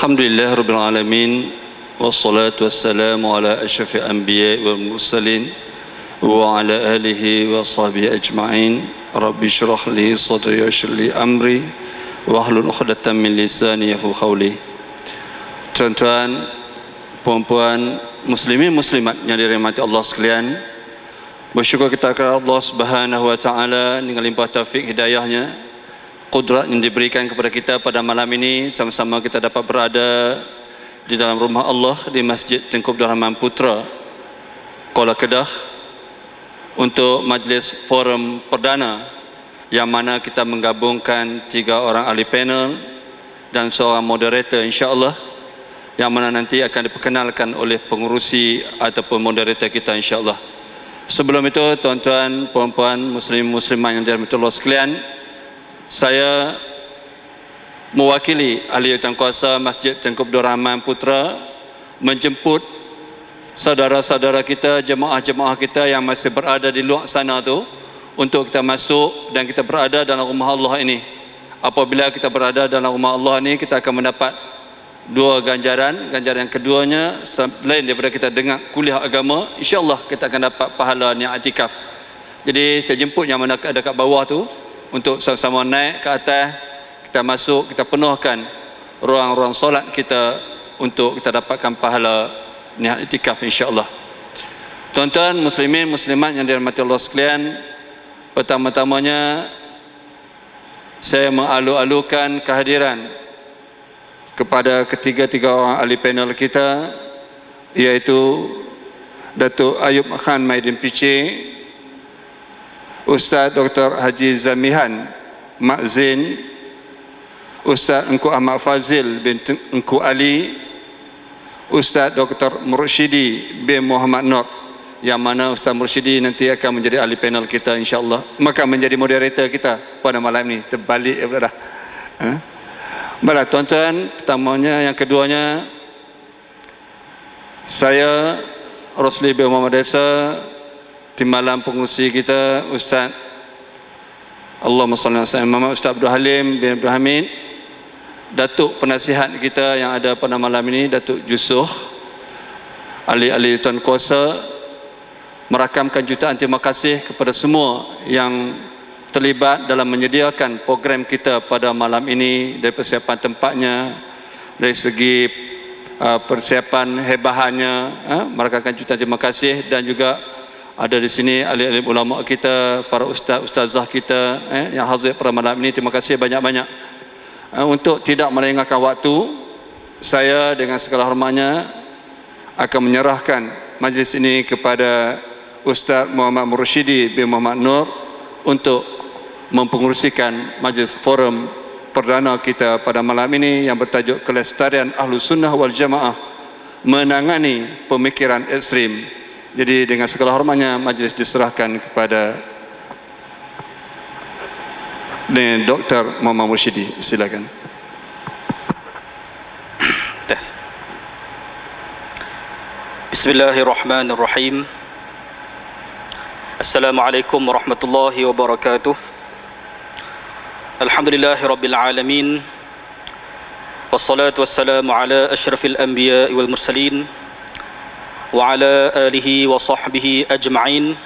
Alhamdulillah Rabbil Alamin. Wassalatu wassalamu ala asyrafil anbiya wal mursalin wa ala alihi wa sahbihi ajma'in. Rabbi syrah li sadri wa yassir li amri wahlul 'uqdatam min lisani yafqahu qawli. Tuan-tuan, puan-puan, muslimin muslimat yang dirahmati Allah sekalian, bersyukur kita kepada Allah Subhanahu wa taala dengan limpah taufik hidayahnya, qudrat yang diberikan kepada kita pada malam ini, sama-sama kita dapat berada di dalam rumah Allah di Masjid Tengku Abdul Rahman Putra, Kuala Kedah, untuk majlis forum perdana yang mana kita menggabungkan 3 orang ahli panel dan seorang moderator insya-Allah, yang mana nanti akan diperkenalkan oleh pengurusi ataupun moderator kita insya-Allah. Sebelum itu, tuan-tuan, puan-puan, muslim muslimat yang dirahmati Allah sekalian, saya mewakili ahli jawatankuasa Masjid Tengku Abdul Rahman Putra menjemput saudara-saudara kita, jemaah-jemaah kita yang masih berada di luar sana tu, untuk kita masuk dan kita berada dalam rumah Allah ini. Apabila kita berada dalam rumah Allah ini, kita akan mendapat 2 ganjaran. Ganjaran yang keduanya, selain daripada kita dengar kuliah agama, insya-Allah kita akan dapat pahala niat i'tikaf. Jadi saya jemput yang mana ada kat bawah tu untuk sama-sama naik ke atas, kita masuk, kita penuhkan ruang-ruang solat kita untuk kita dapatkan pahala niat i'tikaf insya-Allah. Tuan-tuan, muslimin muslimat yang dirahmati Allah sekalian, pertama-tamanya saya mengalu-alukan kehadiran kepada ketiga-tiga orang ahli panel kita, iaitu Datuk Ayub Khan Maidin Piche, Ustaz Dr. Haji Zamihan Mak Zain, Ustaz Engku Ahmad Fazil bin Engku Ali, Ustaz Dr. Mursyidi bin Muhammad Nur, yang mana Ustaz Mursyidi nanti akan menjadi ahli panel kita insya-Allah, maka menjadi moderator kita pada malam ini. Terbalik dah. Baiklah tuan-tuan, pertamanya, yang keduanya, saya Rosli bin Muhammad Desa, timbalan pengurusi kita Ustaz Allahumma salli ala sayyidina Muhammad, Ustaz Abdul Halim bin Abdul Hamid, Datuk penasihat kita yang ada pada malam ini, Datuk Jusuh, ahli-ahli tuan kuasa, merakamkan jutaan terima kasih kepada semua yang terlibat dalam menyediakan program kita pada malam ini, dari persiapan tempatnya, dari segi persiapan hebahannya, merakamkan jutaan terima kasih. Dan juga ada di sini ahli-ahli ulama kita, para ustaz-ustazah kita yang hadir pada malam ini, terima kasih banyak-banyak. Untuk tidak melengahkan waktu, saya dengan segala hormatnya akan menyerahkan majlis ini kepada Ustaz Muhammad Mursyidi bin Muhammad Nur untuk mempengurusikan majlis forum perdana kita pada malam ini yang bertajuk Kelestarian Ahlus Sunnah wal Jamaah menangani pemikiran ekstrim. Jadi dengan segala hormatnya majlis diserahkan kepada Dr. Muhammad Mursyidi. Silakan. Bismillahirrahmanirrahim. Assalamualaikum warahmatullahi wabarakatuh. Alhamdulillahi rabbil alamin. Wassalatu wassalamu ala asyrafil anbiya wal mursalin wa ala alihi wa sahbihi ajma'in.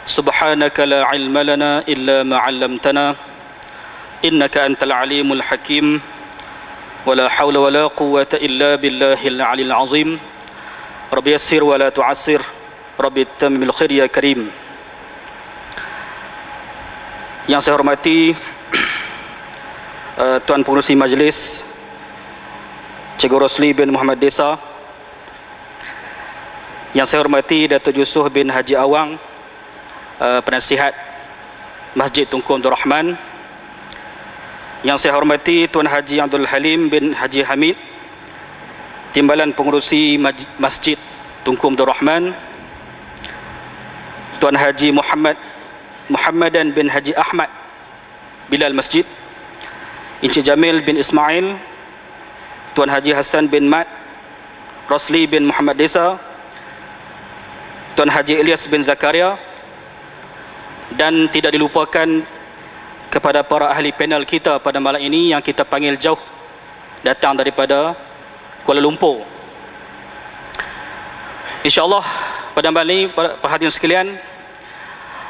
Subhanaka la ilma lana illa ma 'allamtana innaka antal alimul hakim. Wa la hawla wa la quwwata illa billahil 'aliyil 'azim. Rabbi yassir wa la tu'assir, Rabbi tammil khair ya karim. Yang saya hormati Tuan Pengerusi Majlis Cikgu Rosli bin Muhammad Desa, yang saya hormati Datuk Jusuh bin Haji Awang, penasihat Masjid Tengku Abdul Rahman, yang saya hormati Tuan Haji Abdul Halim bin Haji Hamid, timbalan pengurusi Masjid Tengku Abdul Rahman, Tuan Haji Muhammadan bin Haji Ahmad Bilal Masjid, Encik Jamil bin Ismail, Tuan Haji Hassan bin Mat, Rosli bin Muhammad Desa, Tuan Haji Ilyas bin Zakaria, dan tidak dilupakan kepada para ahli panel kita pada malam ini yang kita panggil jauh datang daripada Kuala Lumpur. InsyaAllah pada malam ini, perhatian sekalian,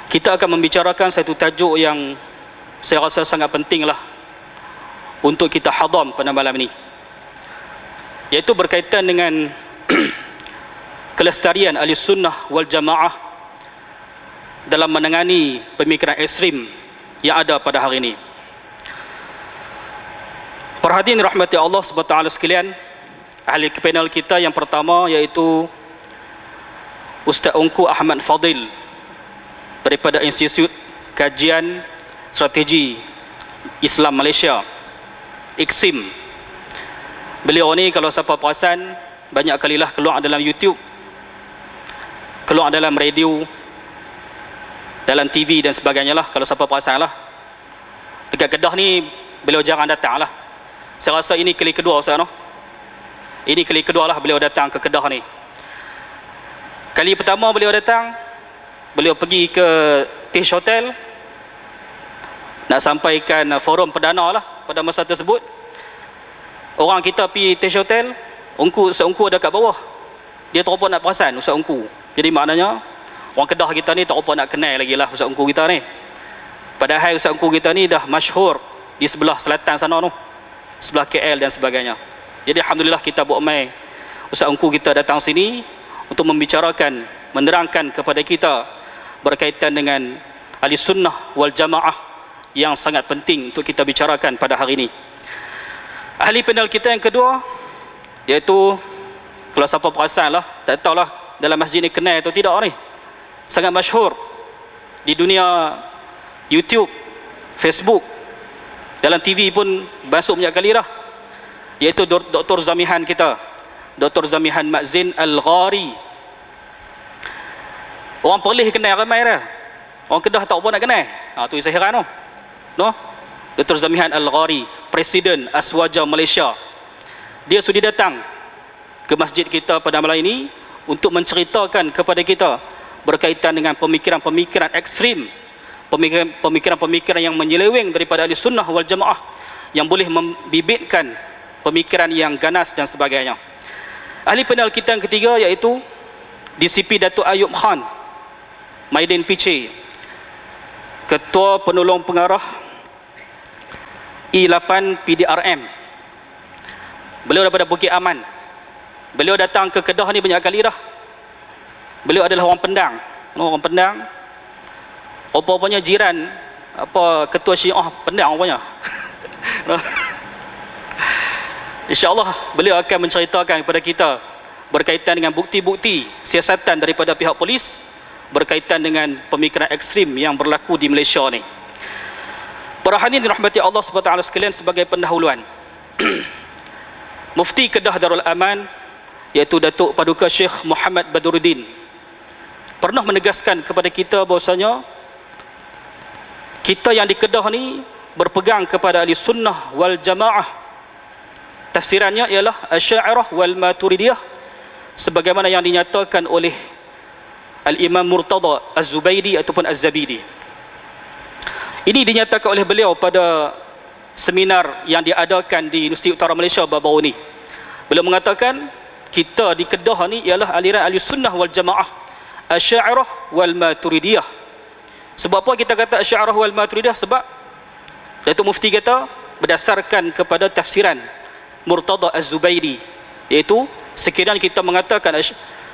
kita akan membicarakan satu tajuk yang saya rasa sangat pentinglah untuk kita hadam pada malam ini, iaitu berkaitan dengan kelestarian ahli sunnah wal jamaah dalam menangani pemikiran ekstrim yang ada pada hari ini. Perhatian rahmati Allah SWT sekalian, ahli panel kita yang pertama iaitu Ustaz Ungku Ahmad Fadil daripada Institut Kajian Strategi Islam Malaysia, IKSIM. Beliau ni kalau siapa perasan, banyak kalilah keluar dalam YouTube, keluar dalam radio, dalam TV dan sebagainya lah, kalau siapa perasan lah. Dekat Kedah ni beliau jarang datang lah. Saya rasa ini kali kedua Ustaz, no? Ini kali kedua lah beliau datang ke Kedah ni. Kali pertama beliau datang, beliau pergi ke Tish Hotel nak sampaikan forum perdana lah pada masa tersebut. Orang kita pergi Tish Hotel, Ustaz Ungku ada kat bawah, dia terlupa nak perasan Ustaz Ungku. Jadi maknanya orang Kedah kita ni terlupa nak kenal lagi lah Ustaz Ungku kita ni. Padahal Ustaz Ungku kita ni dah masyhur di sebelah selatan sana tu, sebelah KL dan sebagainya. Jadi alhamdulillah kita buat mai Ustaz Ungku kita datang sini untuk membicarakan, menerangkan kepada kita berkaitan dengan ahli sunnah wal jamaah yang sangat penting untuk kita bicarakan pada hari ini. Ahli panel kita yang kedua iaitu, kalau siapa perasan lah, tak tahulah dalam masjid ni kenal atau tidak ni, sangat masyhur di dunia YouTube, Facebook, dalam TV pun masuk banyak kali dah, iaitu Dr. Zamihan kita, Dr. Zamihan Mazzin Al-Ghari. Orang Perlis kenal ramai dah, orang Kedah tak apa nak kenal. Tu saya heran tu, no? Dr. Zamihan Al-Ghari, Presiden Aswaja Malaysia, dia sudi datang ke masjid kita pada malam ini untuk menceritakan kepada kita berkaitan dengan pemikiran-pemikiran ekstrim, pemikiran-pemikiran yang menyeleweng daripada ahli sunnah wal jamaah, yang boleh membibitkan pemikiran yang ganas dan sebagainya. Ahli panel kita yang ketiga iaitu DCP Datuk Ayub Khan Maidin PC, Ketua Penolong Pengarah E8 PDRM. Beliau daripada Bukit Aman. Beliau datang ke Kedah ni banyak kali dah. Beliau adalah orang Pendang. Orang Pendang, rupa-rupanya jiran ketua Syiah Pendang rupanya. InsyaAllah beliau akan menceritakan kepada kita berkaitan dengan bukti-bukti siasatan daripada pihak polis berkaitan dengan pemikiran ekstrim yang berlaku di Malaysia ni. Para hadirin dirahmati Allah SWT sekalian, sebagai pendahuluan, Mufti Kedah Darul Aman iaitu Datuk Paduka Syekh Muhammad Badruddin pernah menegaskan kepada kita bahawasanya kita yang di Kedah ni berpegang kepada ahli sunnah wal jamaah. Tafsirannya ialah Asy'ariyah wal Maturidiyah, sebagaimana yang dinyatakan oleh Al-Imam Murtada Az-Zubaidi ataupun Az-Zabidi. Ini dinyatakan oleh beliau pada seminar yang diadakan di Universiti Utara Malaysia baru-baru ni. Beliau mengatakan kita di Kedah ni ialah aliran ahli sunnah wal jamaah, Asy'ariyah wal Maturidiyah. Sebab apa kita kata Asy'ariyah wal Maturidiyah? Sebab Datuk Mufti kata berdasarkan kepada tafsiran Murtada Az-Zubaidi, iaitu sekiranya kita mengatakan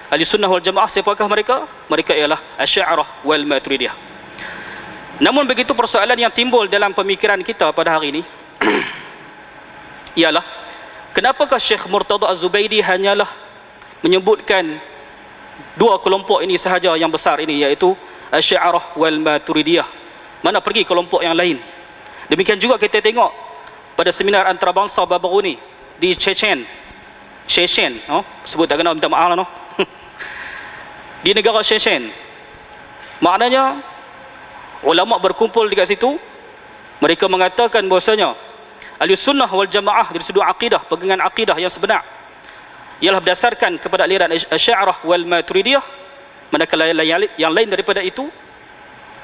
ahli sunnah wal jamaah, siapakah mereka? Mereka ialah Asy'ariyah wal Maturidiyah. Namun begitu, persoalan yang timbul dalam pemikiran kita pada hari ini ialah kenapakah Syekh Murtada Az-Zubaidi hanyalah menyebutkan dua kelompok ini sahaja yang besar ini, iaitu Asy'ariyah wal Maturidiyah, mana pergi kelompok yang lain? Demikian juga kita tengok pada seminar antarabangsa baru ni di Chechen, sebut tak kena minta maaf lah, no? Di negara Chechen, maknanya ulama berkumpul dekat situ. Mereka mengatakan bahwasanya ahli sunnah wal jamaah dari sudut akidah, pegangan akidah yang sebenar ialah berdasarkan kepada aliran Asy'ariyah wal Maturidiyah, manakala yang lain daripada itu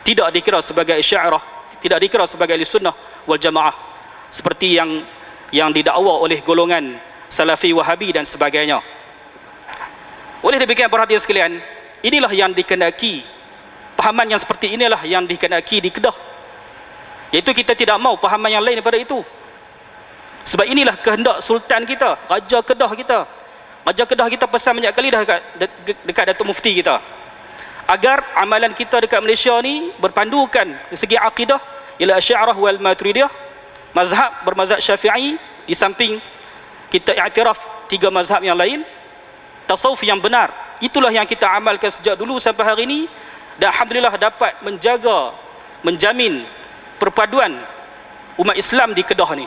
tidak dikira sebagai Asy'ariyah, tidak dikira sebagai ahli sunnah wal jamaah, seperti yang yang didakwa oleh golongan Salafi, Wahabi dan sebagainya. Oleh demikian perhatian sekalian, inilah yang dikehendaki, pahaman yang seperti inilah yang dikehendaki di Kedah, iaitu kita tidak mau pahaman yang lain daripada itu. Sebab inilah kehendak Sultan kita, Raja Kedah kita. Raja Kedah kita pesan banyak kali dah dekat Datuk Mufti kita, agar amalan kita dekat Malaysia ni berpandukan dari segi akidah ialah Asy'ariyah wal Maturidiyah, mazhab bermazhab Syafi'i, di samping kita iktiraf 3 mazhab yang lain, tasawuf yang benar. Itulah yang kita amalkan sejak dulu sampai hari ini, dan alhamdulillah dapat menjaga, menjamin perpaduan umat Islam di Kedah ni.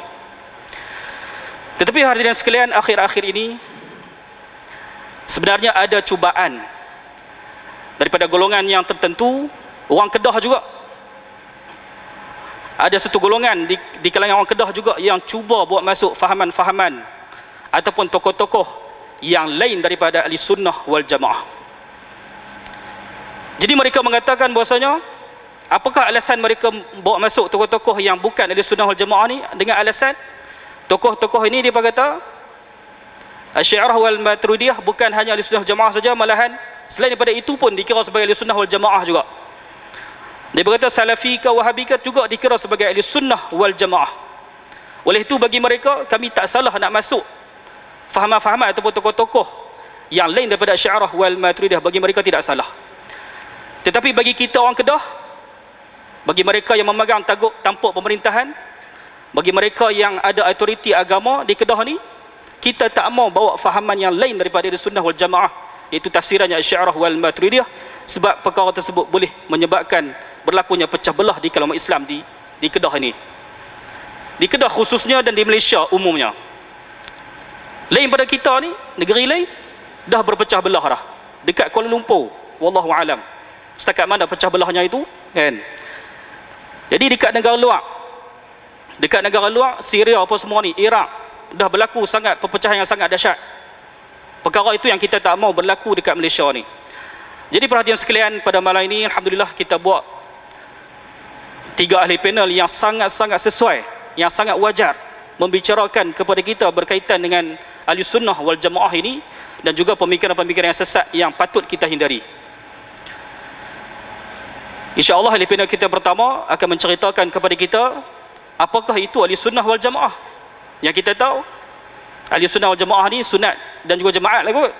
Tetapi hadirin sekalian, akhir-akhir ini sebenarnya ada cubaan daripada golongan yang tertentu, orang Kedah juga. Ada satu golongan di kalangan orang Kedah juga yang cuba buat masuk fahaman-fahaman ataupun tokoh-tokoh yang lain daripada ahli sunnah wal jamaah. Jadi mereka mengatakan bahasanya, apakah alasan mereka bawa masuk tokoh-tokoh yang bukan ahli sunnah wal jamaah ni? Dengan alasan tokoh-tokoh ini dia kata Asy'ariyah wal Maturidiyah bukan hanya ahli sunnah wal jamaah saja, malahan selain daripada itu pun dikira sebagai ahli sunnah wal jamaah juga. Dia berkata Salafi ke Wahabi ke juga dikira sebagai ahli sunnah wal jamaah. Oleh itu bagi mereka, kami tak salah nak masuk fahaman-fahaman ataupun tokoh-tokoh yang lain daripada Asy'ariyah wal Maturidiyah. Bagi mereka tidak salah. Tetapi bagi kita orang Kedah, bagi mereka yang memegang tampuk pemerintahan, bagi mereka yang ada autoriti agama di Kedah ni, kita tak mau bawa fahaman yang lain daripada ahli sunnah wal jamaah, iaitu tafsirannya Asy'ariyah wal Maturidiyah, sebab perkara tersebut boleh menyebabkan berlakunya pecah belah di kalangan Islam di Kedah ini. Di Kedah khususnya dan di Malaysia umumnya. Lain pada kita ni, negeri lain dah berpecah belah dah. Dekat Kuala Lumpur, wallahu alam, setakat mana pecah belahnya itu, kan? Jadi dekat negara luar, Syria apa semua ni, Iraq, dah berlaku sangat perpecahan yang sangat dahsyat. Perkara itu yang kita tak mau berlaku dekat Malaysia ni. Jadi perhatian sekalian, pada malam ini alhamdulillah kita buat 3 ahli panel yang sangat-sangat sesuai, yang sangat wajar membicarakan kepada kita berkaitan dengan ahli sunnah wal jamaah ini, dan juga pemikiran-pemikiran yang sesat yang patut kita hindari. InsyaAllah ahli panel kita pertama akan menceritakan kepada kita apakah itu ahli sunnah wal jamaah. Yang kita tahu ahli sunnah wal jamaah ni sunat dan juga jemaat lah kot.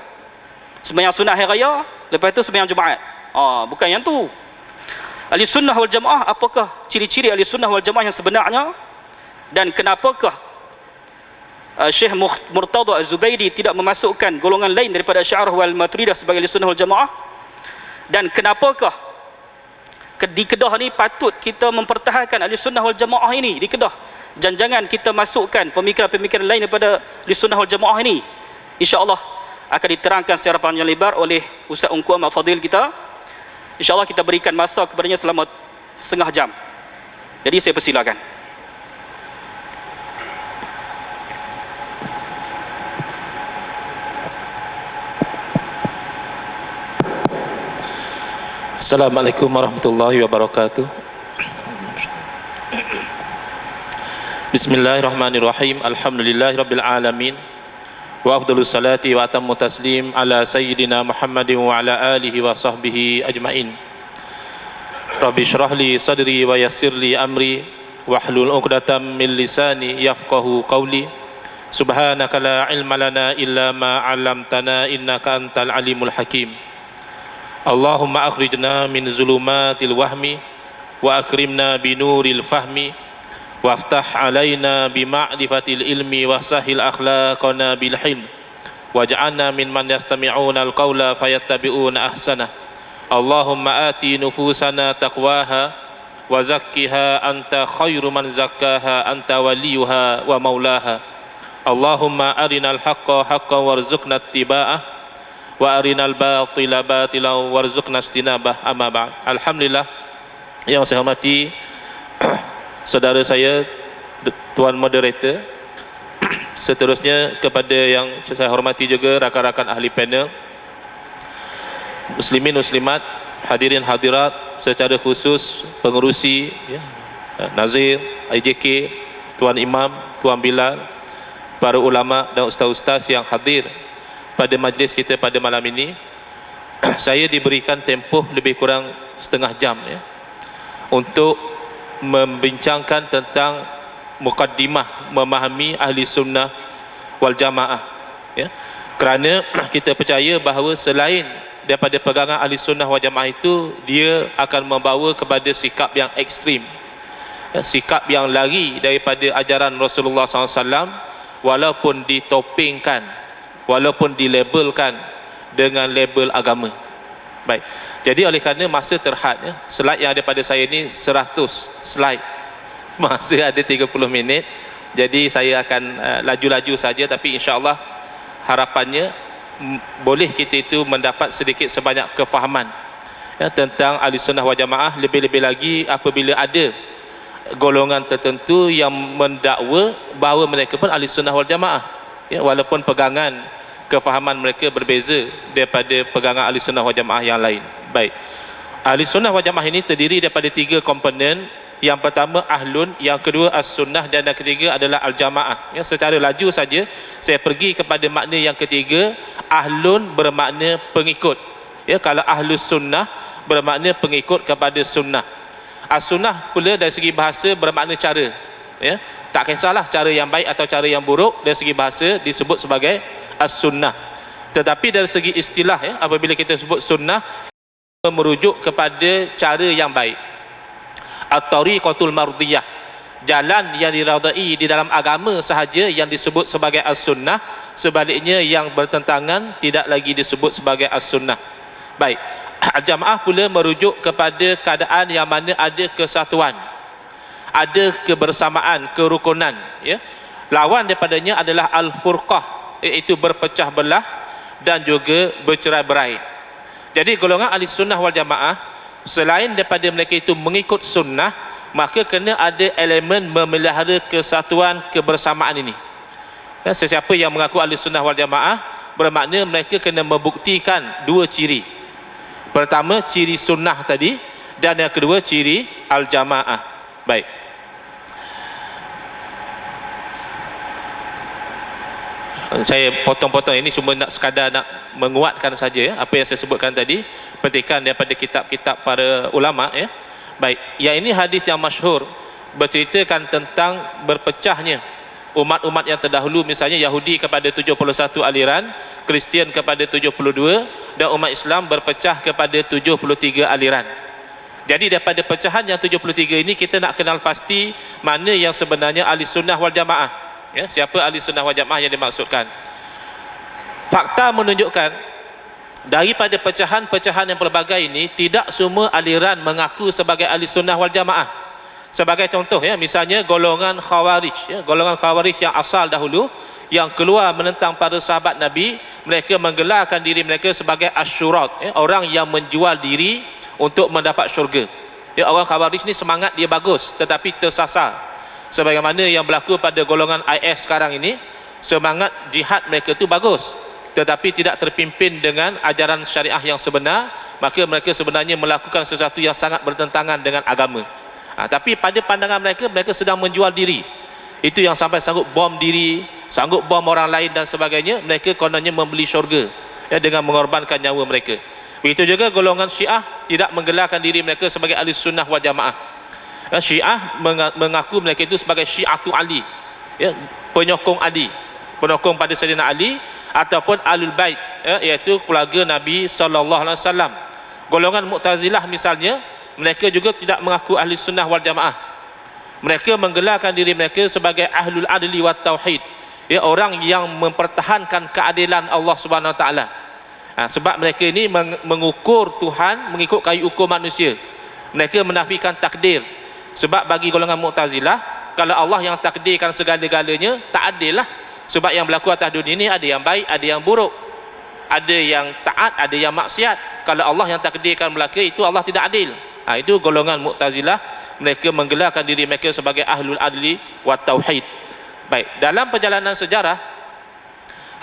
Sembahyang sunat hari raya, lepas tu sembahyang Jumaat. Bukan yang tu. Ahli sunnah wal jamaah, apakah ciri-ciri ahli sunnah wal jamaah yang sebenarnya, dan kenapakah Syekh Murtada Az-Zubaidi tidak memasukkan golongan lain daripada Asy'ariyah wal Maturidiyah sebagai ahli sunnah wal jamaah, dan kenapakah di Kedah ni patut kita mempertahankan ahli sunnah wal jamaah ini di Kedah, dan jangan kita masukkan pemikiran-pemikiran lain daripada ahli sunnah wal jamaah ini. InsyaAllah akan diterangkan secara panjang lebar oleh Ustaz Ungku Ahmad Fadil kita. InsyaAllah kita berikan masa kepadanya selama setengah jam. Jadi saya persilakan. Assalamualaikum warahmatullahi wabarakatuh. Bismillahirrahmanirrahim. Alhamdulillahirabbil alamin. Wa afdhalus salati wa atammu taslim ala sayyidina Muhammadin wa ala alihi wa sahbihi ajmain. Rabbi shrah li sadri wa yassir li amri wahlul 'uqdatam min lisani yafqahu qawli. Subhanaka la ilma lana illa ma 'allamtana innaka antal alimul hakim. Allahumma akhrijna min zulumatil wahmi wa akrimna binuril fahmi waftah alaina bima'rifatil ilmi wa sahil akhlaqana bil hilm waj'alna mimman yastami'una al-qawla fayattabi'una ahsana. Allahumma ati nufusana taqwaha wa zakkiha anta khairu man zakkaha anta waliyuha wa maulaha. Allahumma arinal haqqa haqqan warzuqna ittiba'ah wa arinal batila batilan warzuqna istinabah. Amma ba'd. Alhamdulillah, yang saya hormati saudara saya, tuan moderator, seterusnya kepada yang saya hormati juga rakan-rakan ahli panel, muslimin muslimat, hadirin hadirat, secara khusus pengerusi Nazir, IJK, Tuan Imam, Tuan Bilal, para ulama dan ustaz-ustaz yang hadir pada majlis kita pada malam ini. Saya diberikan tempoh lebih kurang setengah jam ya, untuk membincangkan tentang mukaddimah memahami ahli sunnah wal jamaah ya. Kerana kita percaya bahawa selain daripada pegangan ahli sunnah wal jamaah itu, dia akan membawa kepada sikap yang ekstrim ya, sikap yang lari daripada ajaran Rasulullah SAW, walaupun ditopingkan, walaupun dilabelkan dengan label agama. Baik, jadi oleh kerana masa terhad ya, slide yang ada pada saya ni 100 slide, masa ada 30 minit, jadi saya akan laju-laju saja, tapi insya-Allah harapannya boleh kita itu mendapat sedikit sebanyak kefahaman ya, tentang ahli sunnah wal jamaah. Lebih-lebih lagi apabila ada golongan tertentu yang mendakwa bahawa mereka pun ahli sunnah wal jamaah ya, walaupun pegangan kefahaman mereka berbeza daripada pegangan ahli sunnah wal jamaah yang lain. Baik, ahli sunnah wal jamaah ini terdiri daripada 3 komponen. Yang pertama ahlun, yang kedua as-sunnah, dan yang ketiga adalah al-jamaah ya. Secara laju saja saya pergi kepada makna yang ketiga. Ahlun bermakna pengikut ya. Kalau ahlus sunnah bermakna pengikut kepada sunnah. As-sunnah pula dari segi bahasa bermakna cara ya. Tak kisahlah cara yang baik atau cara yang buruk, dari segi bahasa disebut sebagai as-sunnah. Tetapi dari segi istilah ya, apabila kita sebut sunnah, merujuk kepada cara yang baik, at-tariqatul mardiyah, jalan yang diradai di dalam agama sahaja yang disebut sebagai as-sunnah. Sebaliknya yang bertentangan tidak lagi disebut sebagai as-sunnah. Baik, al-jamaah pula merujuk kepada keadaan yang mana ada kesatuan, ada kebersamaan, kerukunan ya. Lawan daripadanya adalah al-furqah, iaitu berpecah belah dan juga bercerai-berai. Jadi golongan ahli sunnah wal jamaah, selain daripada mereka itu mengikut sunnah, maka kena ada elemen memelihara kesatuan, kebersamaan ini ya. Sesiapa yang mengaku ahli sunnah wal jamaah, bermakna mereka kena membuktikan 2 ciri. Pertama ciri sunnah tadi, dan yang kedua ciri al-jamaah. Baik, saya potong-potong ini cuma nak sekadar nak menguatkan saja ya, apa yang saya sebutkan tadi, petikan daripada kitab-kitab para ulama ya. Baik, yang ini hadis yang masyhur berceritakan tentang berpecahnya umat-umat yang terdahulu, misalnya Yahudi kepada 71 aliran, Kristian kepada 72, dan umat Islam berpecah kepada 73 aliran. Jadi daripada pecahan yang 73 ini, kita nak kenal pasti mana yang sebenarnya ahli sunnah wal jamaah ya. Siapa ahli sunnah wal jamaah yang dimaksudkan? Fakta menunjukkan daripada pecahan-pecahan yang pelbagai ini, tidak semua aliran mengaku sebagai ahli sunnah wal jamaah. Sebagai contoh ya, misalnya golongan khawarij ya, golongan khawarij yang asal dahulu, yang keluar menentang para sahabat Nabi, mereka menggelarkan diri mereka sebagai asyurat ya, orang yang menjual diri untuk mendapat syurga ya. Orang khawarij ni semangat dia bagus, tetapi tersasar, sebagaimana yang berlaku pada golongan IS sekarang ini. Semangat jihad mereka tu bagus, tetapi tidak terpimpin dengan ajaran syariah yang sebenar, maka mereka sebenarnya melakukan sesuatu yang sangat bertentangan dengan agama. Tapi pada pandangan mereka, mereka sedang menjual diri. Itu yang sampai sanggup bom diri, sanggup bom orang lain dan sebagainya. Mereka kononnya membeli syurga ya, dengan mengorbankan nyawa mereka. Begitu juga golongan Syiah tidak menggelarkan diri mereka sebagai ahli sunnah wal jamaah ya. Syiah mengaku mereka itu sebagai Syiatu Ali ya, penyokong Ali, penyokong pada Sayyidina Ali, ataupun Ahlul Bait ya, iaitu keluarga Nabi SAW. Golongan Mu'tazilah misalnya, mereka juga tidak mengaku ahli sunnah wal jamaah. Mereka menggelarkan diri mereka sebagai ahlul adli wat tauhid ya, orang yang mempertahankan keadilan Allah Subhanahu Wa Taala. Sebab mereka ini mengukur Tuhan mengikut kayu ukur manusia. Mereka menafikan takdir. Sebab bagi golongan Mu'tazilah, kalau Allah yang takdirkan segala-galanya, tak adil lah. Sebab yang berlaku atas dunia ini ada yang baik, ada yang buruk, ada yang taat, ada yang maksiat. Kalau Allah yang takdirkan berlaku, itu Allah tidak adil. Itu golongan Mu'tazilah, mereka menggelarkan diri mereka sebagai ahlul adli wa tauhid. Baik, dalam perjalanan sejarah,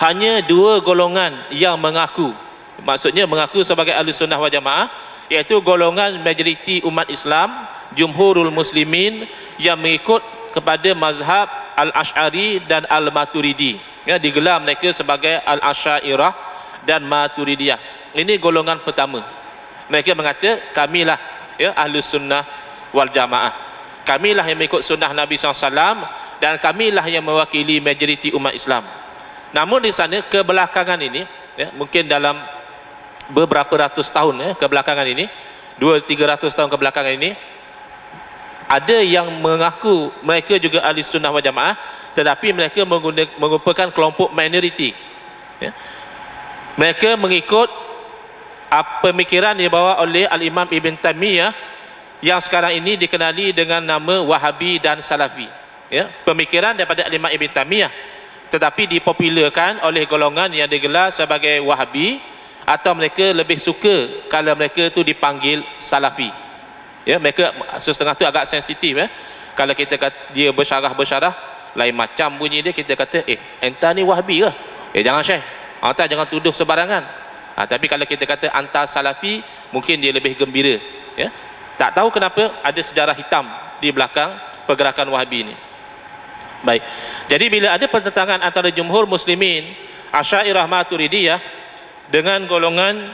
hanya 2 golongan yang mengaku, maksudnya mengaku sebagai ahli sunnah wal jamaah, iaitu golongan majoriti umat Islam, jumhurul muslimin, yang mengikut kepada mazhab Al-Ash'ari dan Al-Maturidi. Ya, digelar mereka sebagai Al-Asy'ariyah dan Maturidiyah. Ini golongan pertama. Mereka mengata kamilah ya Ahlus Sunnah wal Jamaah. Kamilah yang mengikut sunnah Nabi SAW dan kamilah yang mewakili majoriti umat Islam. Namun di sana kebelakangan ini ya, mungkin dalam beberapa ratus tahun ya, kebelakangan ini 200-300 tahun kebelakangan ini, ada yang mengaku mereka juga ahli sunnah wal jamaah, tetapi mereka merupakan kelompok minoriti ya. Mereka mengikut pemikiran yang dibawa oleh Al-Imam Ibn Taymiyah yang sekarang ini dikenali dengan nama Wahabi dan Salafi ya. Pemikiran daripada Al-Imam Ibn Taymiyah, tetapi dipopularkan oleh golongan yang digelar sebagai Wahabi, atau mereka lebih suka kalau mereka tu dipanggil Salafi ya. Mereka setengah tu agak sensitif ya. Kalau kita kata dia bersyarah lain macam bunyi dia, kita kata entah ni Wahabi ke? Jangan Syekh, jangan tuduh sebarangan. Tapi kalau kita kata anta Salafi, mungkin dia lebih gembira ya. Tak tahu kenapa ada sejarah hitam di belakang pergerakan Wahabi ini. Baik, jadi bila ada pertentangan antara jumhur muslimin Asy'ariyah Maturidiyah dengan golongan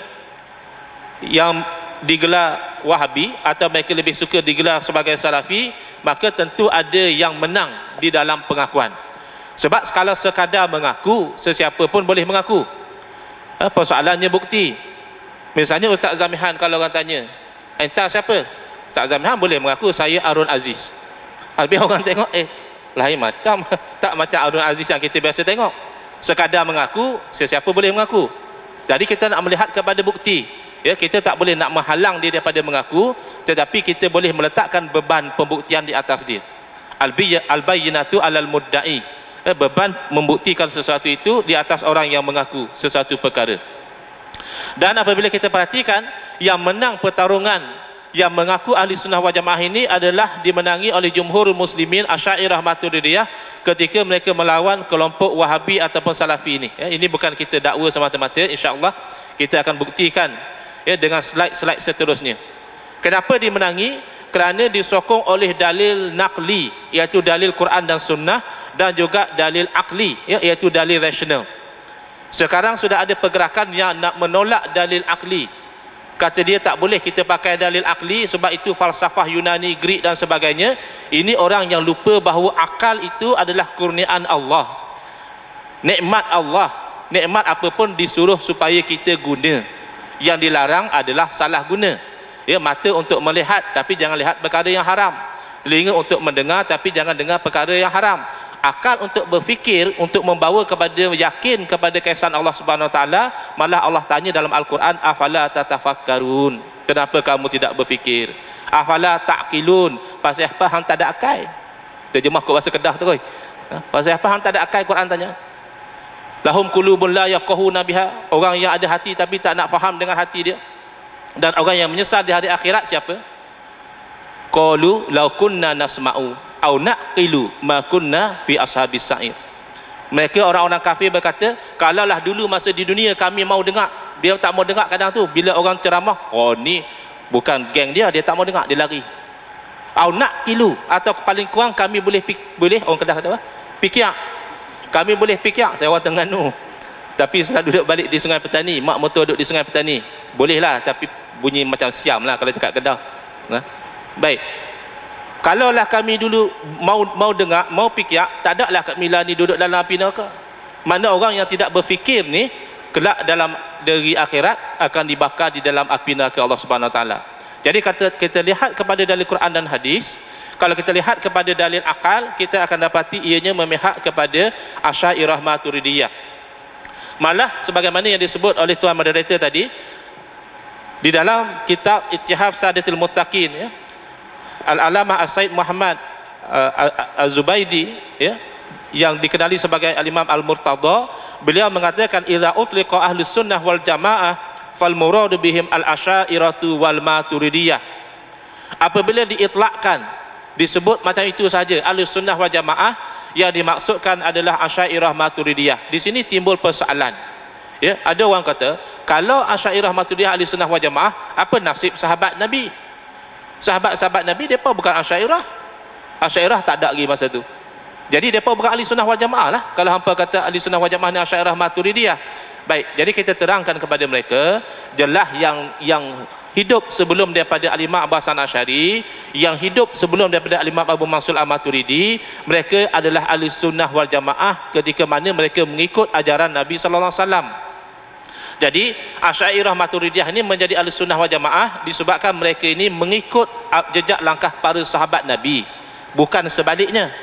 yang digelar Wahabi, atau mereka lebih suka digelar sebagai Salafi, maka tentu ada yang menang di dalam pengakuan. Sebab kalau sekadar mengaku, sesiapa pun boleh mengaku. Persoalannya bukti. Misalnya Ustaz Zamihan, kalau orang tanya entah siapa, Ustaz Zamihan boleh mengaku saya Harun Aziz. Habis orang tengok lain macam, tak macam Harun Aziz yang kita biasa tengok. Sekadar mengaku, sesiapa boleh mengaku. Jadi kita nak melihat kepada bukti ya. Kita tak boleh nak menghalang dia daripada mengaku, tetapi kita boleh meletakkan beban pembuktian di atas dia. Al-bayyinatu alal mudda'i, beban membuktikan sesuatu itu di atas orang yang mengaku sesuatu perkara. Dan apabila kita perhatikan, yang menang pertarungan yang mengaku ahli sunnah wal jamaah ini adalah dimenangi oleh jumhur muslimin Asy'ariyah Maturidiyah ketika mereka melawan kelompok Wahabi ataupun Salafi ini ya. Ini bukan kita dakwa semata-mata, insya-Allah kita akan buktikan ya dengan slide-slide seterusnya. Kenapa dimenangi? Kerana disokong oleh dalil naqli, iaitu dalil Quran dan Sunnah, dan juga dalil akli ya, iaitu dalil rasional. Sekarang sudah ada pergerakan yang nak menolak dalil akli. Kata dia tak boleh kita pakai dalil akli sebab itu falsafah Yunani, Greek dan sebagainya. Ini orang yang lupa bahawa akal itu adalah kurniaan Allah, nikmat Allah. Nikmat apapun disuruh supaya kita guna. Yang dilarang adalah salah guna ya. Mata untuk melihat tapi jangan lihat perkara yang haram. Telinga untuk mendengar tapi jangan dengar perkara yang haram. Akal untuk berfikir, untuk membawa kepada yakin kepada keesaan Allah Subhanahu Wa Taala. Malah Allah tanya dalam Al-Quran, afala tatafakkarun, kenapa kamu tidak berfikir? Afala taqilun, pasal apa hang tak ada akal? Terjemah kau bahasa Kedah tu koi. Pasal apa hang tak ada akal? Quran tanya. Lahum qulubun la yafqahuna biha, orang yang ada hati tapi tak nak faham dengan hati dia. Dan orang yang menyesal di hari akhirat siapa? Qalu law kunna nasma'u au naqilu ma kunna fi ashabis sa'ir. Mereka orang-orang kafir berkata, kalaulah dulu masa di dunia kami mau dengar, dia tak mau dengar. Kadang tu bila orang ceramah, ni bukan geng dia tak mau dengar, dia lari. Au naqilu, atau paling kurang kami boleh orang Kedah kata apa? Fikir. Kami boleh fikir. Saya orang Terengganu, tapi setelah duduk balik di Sungai Petani, mak motor duduk di Sungai Petani, bolehlah, tapi bunyi macam siam lah kalau cakap Kedah. Baik, kalaulah kami dulu mau dengar, mau fikir, tak ada lah Kak Mila ni duduk dalam api neraka. Mana orang yang tidak berfikir ni kelak dalam dari akhirat akan dibakar di dalam api neraka Allah Subhanahu Wa Taala. Jadi kita lihat kepada dalil Quran dan hadis. Kalau kita lihat kepada dalil akal, kita akan dapati ianya memihak kepada Asy'ariyah Maturidiyah. Malah sebagaimana yang disebut oleh tuan moderator tadi di dalam kitab Ittihaf Sadatul Muttaqin ya, Al-Alamah As-Said Muhammad Az-Zubaidi ya, yang dikenali sebagai Al-Imam Al-Murtada, beliau mengatakan idza utliqa ahlus sunnah wal jamaah fal muradu bihim al-asy'ariyatu wal maturidiyah. Apabila diitlakkan, disebut macam itu saja ahlus sunnah wal jamaah, yang dimaksudkan adalah Asy'ariyah Maturidiyah. Di sini timbul persoalan ya. Ada orang kata kalau Asy'ariyah Maturidiyah ahlus sunnah wal jamaah, apa nasib sahabat Nabi? Sahabat-sahabat Nabi mereka bukan Asy'ariyah. Asy'ariyah tak ada lagi masa tu. Jadi mereka bukan ahli sunnah wal jamaah lah kalau hampa kata ahli sunnah wal jamaah ni Asy'ariyah Maturidiyah. Baik, jadi kita terangkan kepada mereka jelas yang hidup sebelum daripada Al-Imam Abu Hasan Asy'ari, yang hidup sebelum daripada Al-Imam Abu Mansur Al-Maturidi, mereka adalah ahli sunnah wal jamaah ketika mana mereka mengikut ajaran Nabi sallallahu alaihi wasallam. Jadi Asy'ariyah Maturidiyah ini menjadi ahli sunnah wal jamaah disebabkan mereka ini mengikut jejak langkah para sahabat Nabi, bukan sebaliknya.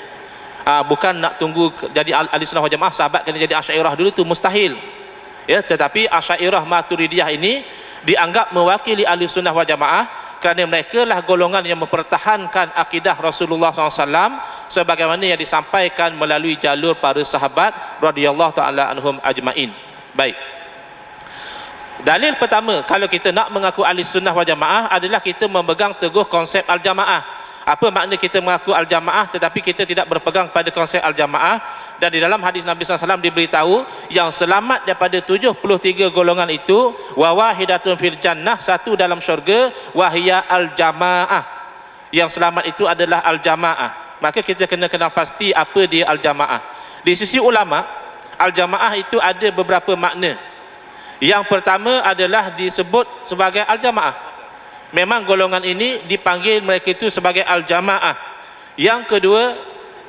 Bukan nak tunggu jadi ahli sunnah wal jamaah sahabat kena jadi Asy'ariyah dulu, tu mustahil. Ya, tetapi Asy'ariyah Maturidiyah ini dianggap mewakili ahli sunnah wal jamaah kerana mereka lah golongan yang mempertahankan akidah Rasulullah SAW sebagaimana yang disampaikan melalui jalur para sahabat radhiyallahu taala anhum ajmain. Baik, dalil pertama kalau kita nak mengaku ahli sunnah wal jamaah adalah kita memegang teguh konsep al-jamaah. Apa makna kita mengaku al-jamaah tetapi kita tidak berpegang pada konsep al-jamaah? Dan di dalam hadis Nabi SAW diberitahu yang selamat daripada 73 golongan itu wa wahidatun fil jannah, satu dalam syurga, wahia al-jamaah, yang selamat itu adalah al-jamaah. Maka kita kena kenal pasti apa dia al-jamaah. Di sisi ulama, al-jamaah itu ada beberapa makna. Yang pertama adalah disebut sebagai al-jamaah, memang golongan ini dipanggil mereka itu sebagai al-jamaah. Yang kedua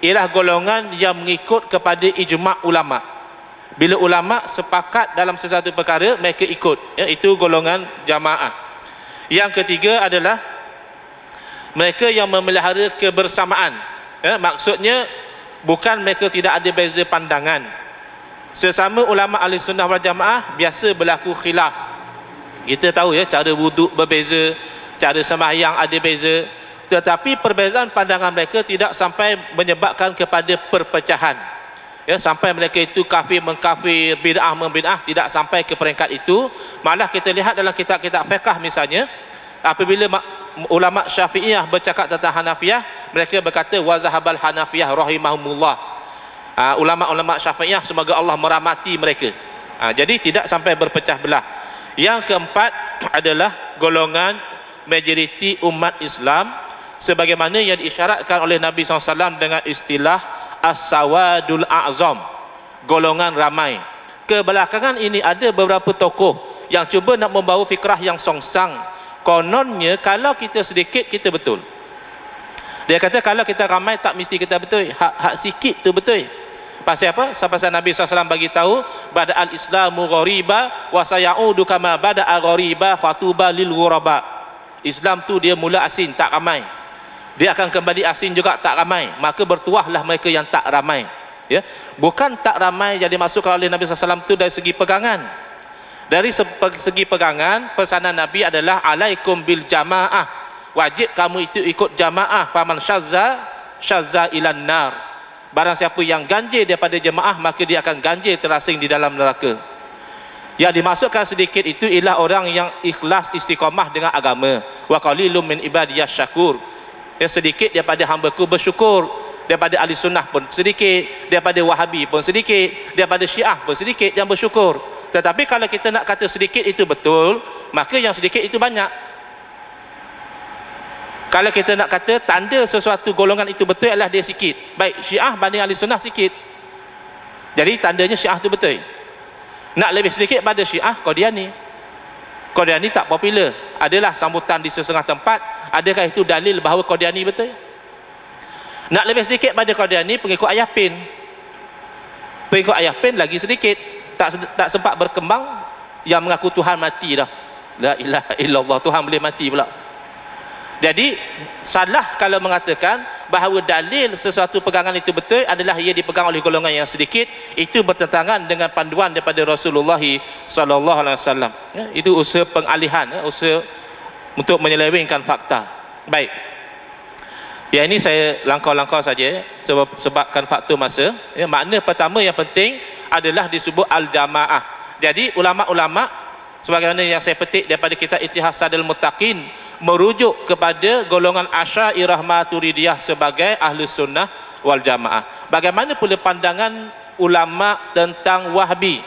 ialah golongan yang mengikut kepada ijma' ulama. Bila ulama sepakat dalam sesuatu perkara, mereka ikut, ya, itu golongan jamaah. Yang ketiga adalah mereka yang memelihara kebersamaan, ya, maksudnya bukan mereka tidak ada beza pandangan. Sesama ulama ahli sunnah wal jamaah biasa berlaku khilaf. Kita tahu, ya, cara wuduk berbeza, cara sembahyang ada beza, tetapi perbezaan pandangan mereka tidak sampai menyebabkan kepada perpecahan, ya, sampai mereka itu kafir mengkafir, bid'ah membid'ah, tidak sampai ke peringkat itu. Malah kita lihat dalam kitab-kitab fiqh misalnya, apabila ulama Syafi'iyah bercakap tentang Hanafiyah, mereka berkata wa zahabal Hanafiyah rahimahumullah. Ulama-ulama Syafi'iyah semoga Allah merahmati mereka. Jadi tidak sampai berpecah belah. Yang keempat adalah golongan majoriti umat Islam sebagaimana yang diisyaratkan oleh Nabi SAW dengan istilah as-sawadul a'zam, golongan ramai. Kebelakangan ini ada beberapa tokoh yang cuba nak membawa fikrah yang songsang. Kononnya kalau kita sedikit kita betul. Dia kata kalau kita ramai tak mesti kita betul. Hak sikit tu betul. Pasal apa? Pasal Nabi SAW bagi tahu bada'al islamu ghariba wa sayaudu kama bada'a ghariba fatuba lil ghuraba. Islam tu dia mula asing, tak ramai. Dia akan kembali asing juga, tak ramai. Maka bertuahlah mereka yang tak ramai, ya. Bukan tak ramai yang dimaksudkan oleh Nabi SAW itu dari segi pegangan. Dari segi pegangan, pesanan Nabi adalah alaikum bil jamaah, wajib kamu itu ikut jamaah. Faman syazza ilan nar, barang siapa yang ganjil daripada jemaah maka dia akan ganjil terasing di dalam neraka. Yang dimaksudkan sedikit itu ialah orang yang ikhlas istiqamah dengan agama. Wa qalilum min ibadiyas syakur, yang sedikit daripada hamba-Ku bersyukur. Daripada ahli sunnah pun sedikit, daripada wahabi pun sedikit, daripada syiah pun sedikit yang bersyukur. Tetapi kalau kita nak kata sedikit itu betul, maka yang sedikit itu banyak. Kalau kita nak kata tanda sesuatu golongan itu betul adalah dia sikit. Baik, syiah banding ahli sunnah sikit, jadi tandanya syiah itu betul. Nak lebih sedikit pada syiah, Qadiani. Qadiani tak popular, adalah sambutan di setengah tempat. Adakah itu dalil bahawa Qadiani betul? Nak lebih sedikit pada Qadiani, pengikut Ayapin. Pengikut Ayapin lagi sedikit, tak sempat berkembang, yang mengaku Tuhan mati dah. La ilaha illallah, Tuhan boleh mati pula. Jadi salah kalau mengatakan bahawa dalil sesuatu pegangan itu betul adalah ia dipegang oleh golongan yang sedikit. Itu bertentangan dengan panduan daripada Rasulullah sallallahu alaihi wasallam. Itu usaha pengalihan, usaha untuk menyelewengkan fakta. Baik, yang ini saya langkau-langkau saja sebabkan faktor masa. Makna pertama yang penting adalah disebut al-jamaah. Jadi ulama-ulama sebagaimana yang saya petik daripada kitab Ittihadul Muttaqin merujuk kepada golongan Asy'ariyah Maturidiyah sebagai ahli sunnah wal jamaah. Bagaimana pula pandangan ulama tentang Wahabi?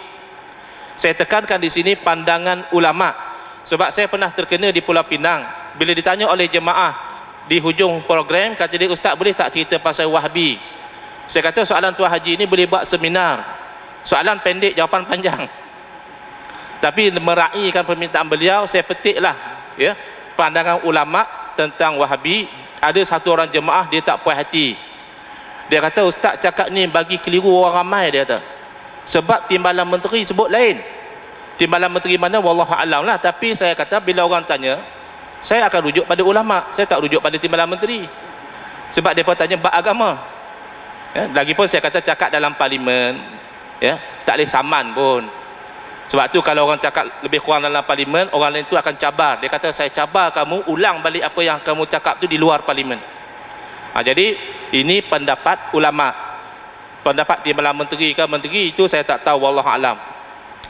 Saya tekankan di sini pandangan ulama, sebab saya pernah terkena di Pulau Pinang. Bila ditanya oleh jemaah di hujung program, kata dia, Ustaz boleh tak cerita pasal Wahabi? Saya kata soalan Tuan Haji ini boleh buat seminar. Soalan pendek, jawapan panjang. Tapi meraihkan permintaan beliau, saya petiklah ya, pandangan ulama tentang Wahabi. Ada satu orang jemaah dia tak puas hati. Dia kata ustaz cakap ni bagi keliru orang ramai, dia kata. Sebab timbalan menteri sebut lain. Timbalan menteri mana wallahu alam lah, tapi saya kata bila orang tanya, saya akan rujuk pada ulama, saya tak rujuk pada timbalan menteri. Sebab depa tanya bab agama. Ya, lagipun saya kata cakap dalam parlimen ya, tak boleh saman pun. Sebab tu kalau orang cakap lebih kurang dalam parlimen, orang lain tu akan cabar. Dia kata saya cabar kamu ulang balik apa yang kamu cakap tu di luar parlimen. Jadi ini pendapat ulama. Pendapat timbalan menteri ke menteri itu saya tak tahu, wallahu alam.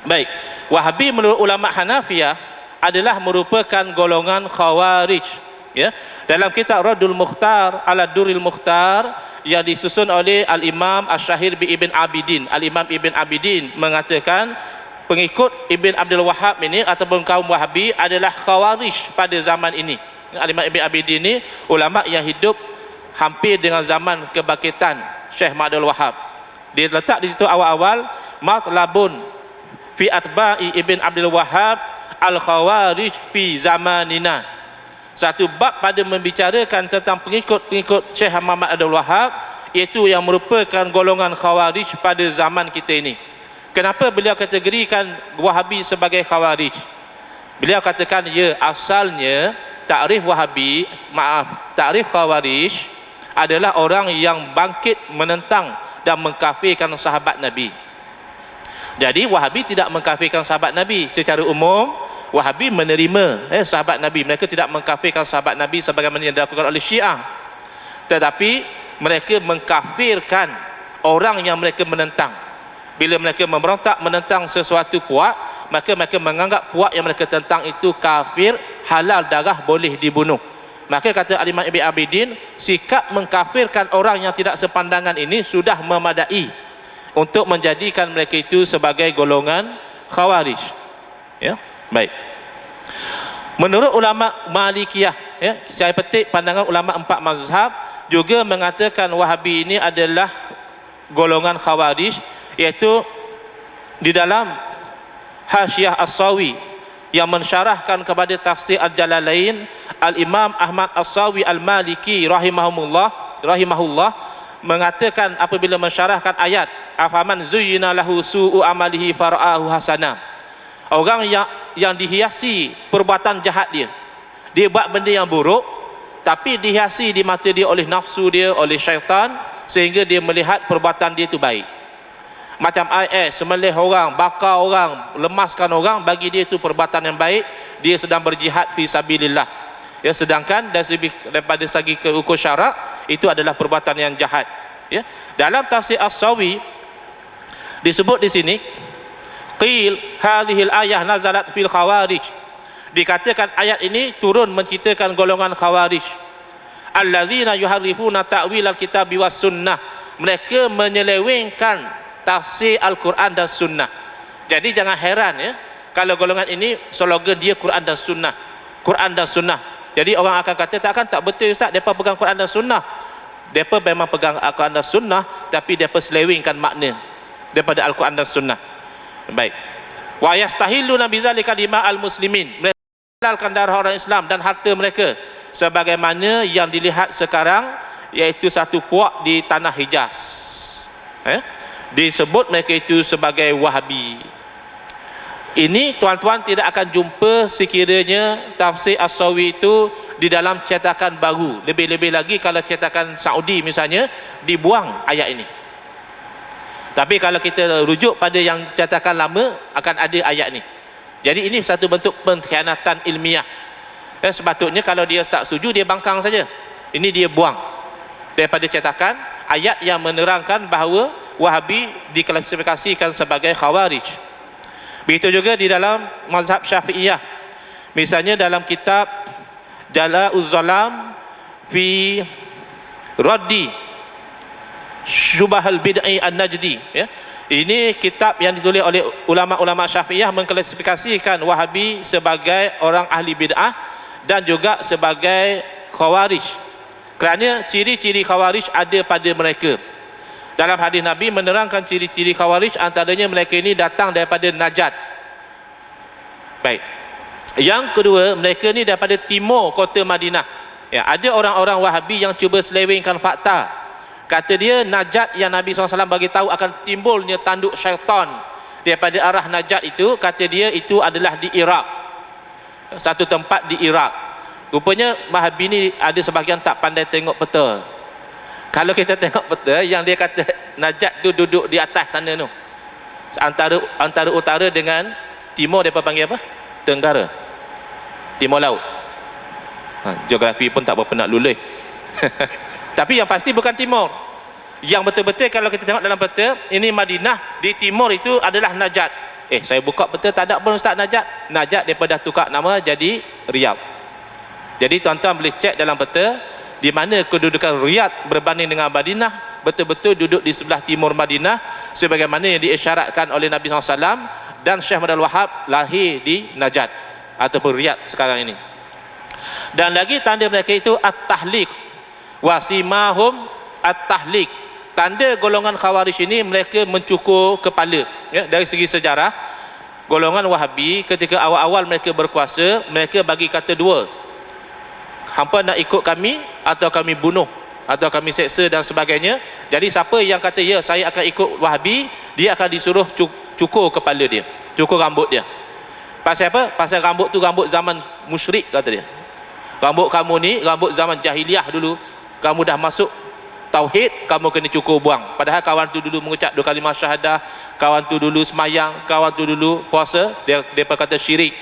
Baik, Wahabi menurut ulama Hanafiyah adalah merupakan golongan Khawarij ya. Dalam kitab Radul Mukhtar ala Duril Mukhtar yang disusun oleh Al-Imam Asy-Syahir bi Ibn Abidin, Al-Imam Ibn Abidin mengatakan pengikut Ibn Abdul Wahhab ini ataupun kaum Wahabi adalah Khawarij pada zaman ini. Al-Imam Ibn Abidin ini ulama yang hidup hampir dengan zaman kebangkitan Syekh Abdul Wahhab. Dia letak di situ awal-awal matlabun fi atba'i Ibn Abdul Wahhab al-Khawarij fi zamanina. Satu bab pada membicarakan tentang pengikut-pengikut Syekh Muhammad Abdul Wahhab, iaitu yang merupakan golongan Khawarij pada zaman kita ini. Kenapa beliau kategorikan Wahabi sebagai Khawarij? Beliau katakan ya, asalnya takrif Wahabi, takrif Khawarij adalah orang yang bangkit menentang dan mengkafirkan sahabat Nabi. Jadi Wahabi tidak mengkafirkan sahabat Nabi secara umum. Wahabi menerima sahabat Nabi, mereka tidak mengkafirkan sahabat Nabi sebagaimana yang dilakukan oleh Syiah, tetapi mereka mengkafirkan orang yang mereka menentang. Bila mereka memberontak menentang sesuatu puak, maka mereka menganggap puak yang mereka tentang itu kafir, halal darah, boleh dibunuh. Maka kata Al-Imam Ibn Abidin, sikap mengkafirkan orang yang tidak sepandangan ini sudah memadai untuk menjadikan mereka itu sebagai golongan Khawarij ya. Baik, menurut ulama Malikiyah ya, saya petik pandangan ulama 4 mazhab juga mengatakan Wahabi ini adalah golongan Khawarij, iaitu di dalam Hasyiah As-Sawi yang mensyarahkan kepada tafsir Al-Jalalain, Al-Imam Ahmad As-Sawi Al-Maliki rahimahullah mengatakan apabila mensyarahkan ayat afaman zuyyina lahu su'u amalihi fara'ahu hasana, orang yang dihiasi perbuatan jahat dia buat benda yang buruk tapi dihiasi di mata dia oleh nafsu dia, oleh syaitan, sehingga dia melihat perbuatan dia itu baik. Macam IS, sembelih orang, bakar orang, lemaskan orang, bagi dia itu perbuatan yang baik, dia sedang berjihad fi sabilillah ya. Sedangkan daripada segi keukur syarak itu adalah perbuatan yang jahat ya. Dalam tafsir As-Sawi disebut di sini qil hadhil ayah nazalat fil khawarij, dikatakan ayat ini turun menceritakan golongan Khawarij, alladzina yuharrifuna ta'wil al-kitab was sunnah, mereka menyelewengkan tafsir Al-Quran dan Sunnah. Jadi jangan heran ya kalau golongan ini slogan dia Quran dan Sunnah, Quran dan Sunnah. Jadi orang akan kata takkan tak betul ustaz, mereka pegang Quran dan Sunnah. Mereka memang pegang Al-Quran dan Sunnah, tapi mereka selewengkan makna daripada Al-Quran dan Sunnah. Baik, wa yastahilluna bizalika dima'al muslimin, mereka halalkan darah orang Islam dan harta mereka, sebagaimana yang dilihat sekarang, iaitu satu puak di tanah Hijaz disebut mereka itu sebagai Wahabi. Ini tuan-tuan tidak akan jumpa sekiranya tafsir As-Sawi itu di dalam cetakan baru. Lebih-lebih lagi kalau cetakan Saudi misalnya dibuang ayat ini. Tapi kalau kita rujuk pada yang cetakan lama, akan ada ayat ni. Jadi ini satu bentuk pengkhianatan ilmiah. Sepatutnya kalau dia tak setuju, dia bangkang saja. Ini dia buang daripada cetakan ayat yang menerangkan bahawa Wahabi diklasifikasikan sebagai Khawarij. Begitu juga di dalam mazhab Syafi'iyah. Misalnya dalam kitab Jala'uz Zalam fi Raddi Syubahal Bid'i An-Najdi ya. Ini kitab yang ditulis oleh ulama-ulama Syafi'iyah mengklasifikasikan Wahabi sebagai orang ahli bid'ah dan juga sebagai Khawarij. Kerana ciri-ciri Khawarij ada pada mereka. Dalam hadis Nabi menerangkan ciri-ciri Khawarij, antaranya mereka ini datang daripada Najd. Baik. Yang kedua, mereka ni daripada timur kota Madinah. Ya, ada orang-orang Wahabi yang cuba selewengkan fakta. Kata dia Najd yang Nabi SAW bagi tahu akan timbulnya tanduk syaitan daripada arah Najd itu, kata dia itu adalah di Iraq. Satu tempat di Iraq. Rupanya Wahabi ni ada sebahagian tak pandai tengok peta. Kalau kita tengok peta, yang dia kata Najd tu duduk di atas sana tu, antara utara dengan timur, dia panggil apa? Tenggara, timur laut. Geografi pun tak berapa nak lulus. Tapi yang pasti bukan timur. Yang betul-betul kalau kita tengok dalam peta, ini Madinah, di timur itu adalah Najd. Saya buka peta tak ada pun Ustaz Najd. Najd daripada tukar nama jadi Riyadh. Jadi tuan-tuan boleh cek dalam peta di mana kedudukan Riyadh berbanding dengan Madinah, betul-betul duduk di sebelah timur Madinah sebagaimana yang diisyaratkan oleh Nabi SAW, dan Syekh Muhammad Al-Wahhab lahir di Najd ataupun Riyadh sekarang ini. Dan lagi tanda mereka itu at-tahliq, wasimahum at-tahliq. Tanda golongan Khawarij ini mereka mencukur kepala. Ya, dari segi sejarah, golongan Wahabi ketika awal-awal mereka berkuasa, mereka bagi kata dua. Hampa nak ikut kami atau kami bunuh atau kami seksa dan sebagainya. Jadi siapa yang kata ya saya akan ikut Wahabi, dia akan disuruh cukur kepala dia, cukur rambut dia. Pasal apa? Pasal rambut tu rambut zaman musyrik, kata dia. Rambut kamu ni rambut zaman jahiliah dulu, kamu dah masuk tauhid, kamu kena cukur buang. Padahal kawan tu dulu mengucap 2 kalimah syahadah, kawan tu dulu semayang, kawan tu dulu puasa, dia kata syirik.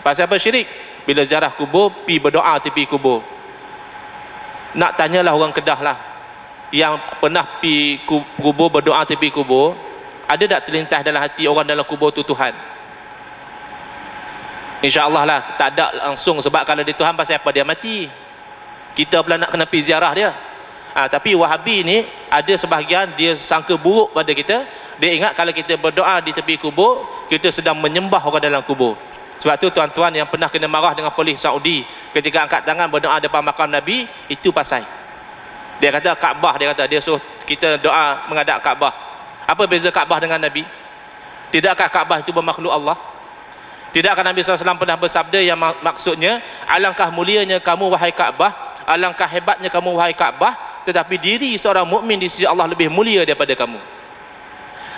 Pasal apa syirik? Bila ziarah kubur, pi berdoa tepi kubur. Nak tanyalah orang Kedah lah, yang pernah pi kubur berdoa tepi kubur, ada tak terlintas dalam hati orang dalam kubur tu Tuhan? InsyaAllah lah tak ada langsung, sebab kalau dia Tuhan pasal apa dia mati? Kita pula nak kena pi ziarah dia. Tapi Wahabi ni ada sebahagian dia sangka buruk pada kita. Dia ingat kalau kita berdoa di tepi kubur, kita sedang menyembah orang dalam kubur. Sebab tu tuan-tuan yang pernah kena marah dengan polis Saudi ketika angkat tangan berdoa depan makam Nabi, itu pasal dia kata Kaabah, dia suruh kita doa menghadap Kaabah. Apa beza Kaabah dengan Nabi? Tidakkah Kaabah itu bermakhluk Allah? Tidakkah Nabi SAW pernah bersabda yang maksudnya, alangkah mulianya kamu wahai Kaabah, alangkah hebatnya kamu wahai Kaabah, tetapi diri seorang mukmin di sisi Allah lebih mulia daripada kamu.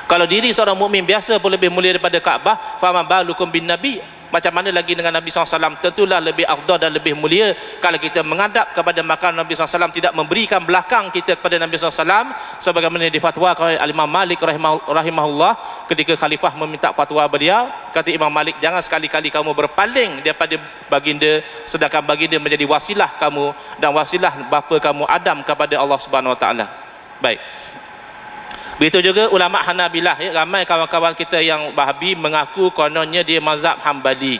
Kalau diri seorang mukmin biasa pun lebih mulia daripada Kaabah, fama balukum bin Nabi, macam mana lagi dengan Nabi SAW? Tentulah lebih afdal dan lebih mulia kalau kita menghadap kepada makam Nabi SAW, tidak memberikan belakang kita kepada Nabi SAW, sebagaimana difatwakan oleh Imam Malik rahimahullah ketika khalifah meminta fatwa beliau. Kata Imam Malik, jangan sekali-kali kamu berpaling daripada baginda, sedangkan baginda menjadi wasilah kamu dan wasilah bapa kamu Adam kepada Allah Subhanahu Wa Taala. Baik. Begitu juga ulama Hanabilah, ya, ramai kawan-kawan kita yang Wahabi mengaku kononnya dia mazhab Hambali.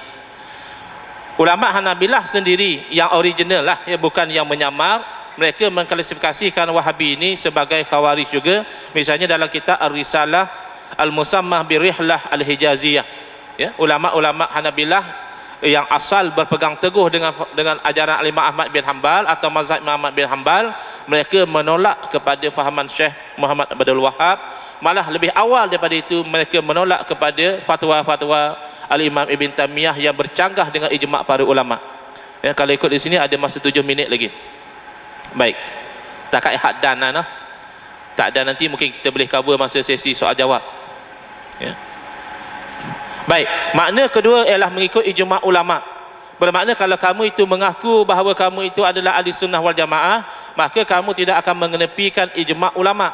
Ulama Hanabilah sendiri yang original lah, ya, bukan yang menyamar, mereka mengklasifikasikan Wahabi ini sebagai Khawarij juga. Misalnya dalam kitab Ar-Risalah Al-Musammah Birihlah Al-Hijaziyah, ya, ulama-ulama Hanabilah yang asal berpegang teguh dengan ajaran Imam Ahmad bin Hanbal atau mazhab Imam Ahmad bin Hanbal, mereka menolak kepada fahaman Syekh Muhammad Abdul Wahhab. Malah lebih awal daripada itu, mereka menolak kepada fatwa-fatwa Al-Imam Ibn Taymiyah yang bercanggah dengan ijma' para ulama. Ya, kalau ikut di sini ada masa 7 minit lagi. Baik, takat had dan tak ada, nanti mungkin kita boleh cover masa sesi soal jawab. Ya. Baik, makna kedua ialah mengikut ijma' ulama. Bermakna kalau kamu itu mengaku bahawa kamu itu adalah ahli sunnah wal jamaah, maka kamu tidak akan mengenepikan ijma' ulama,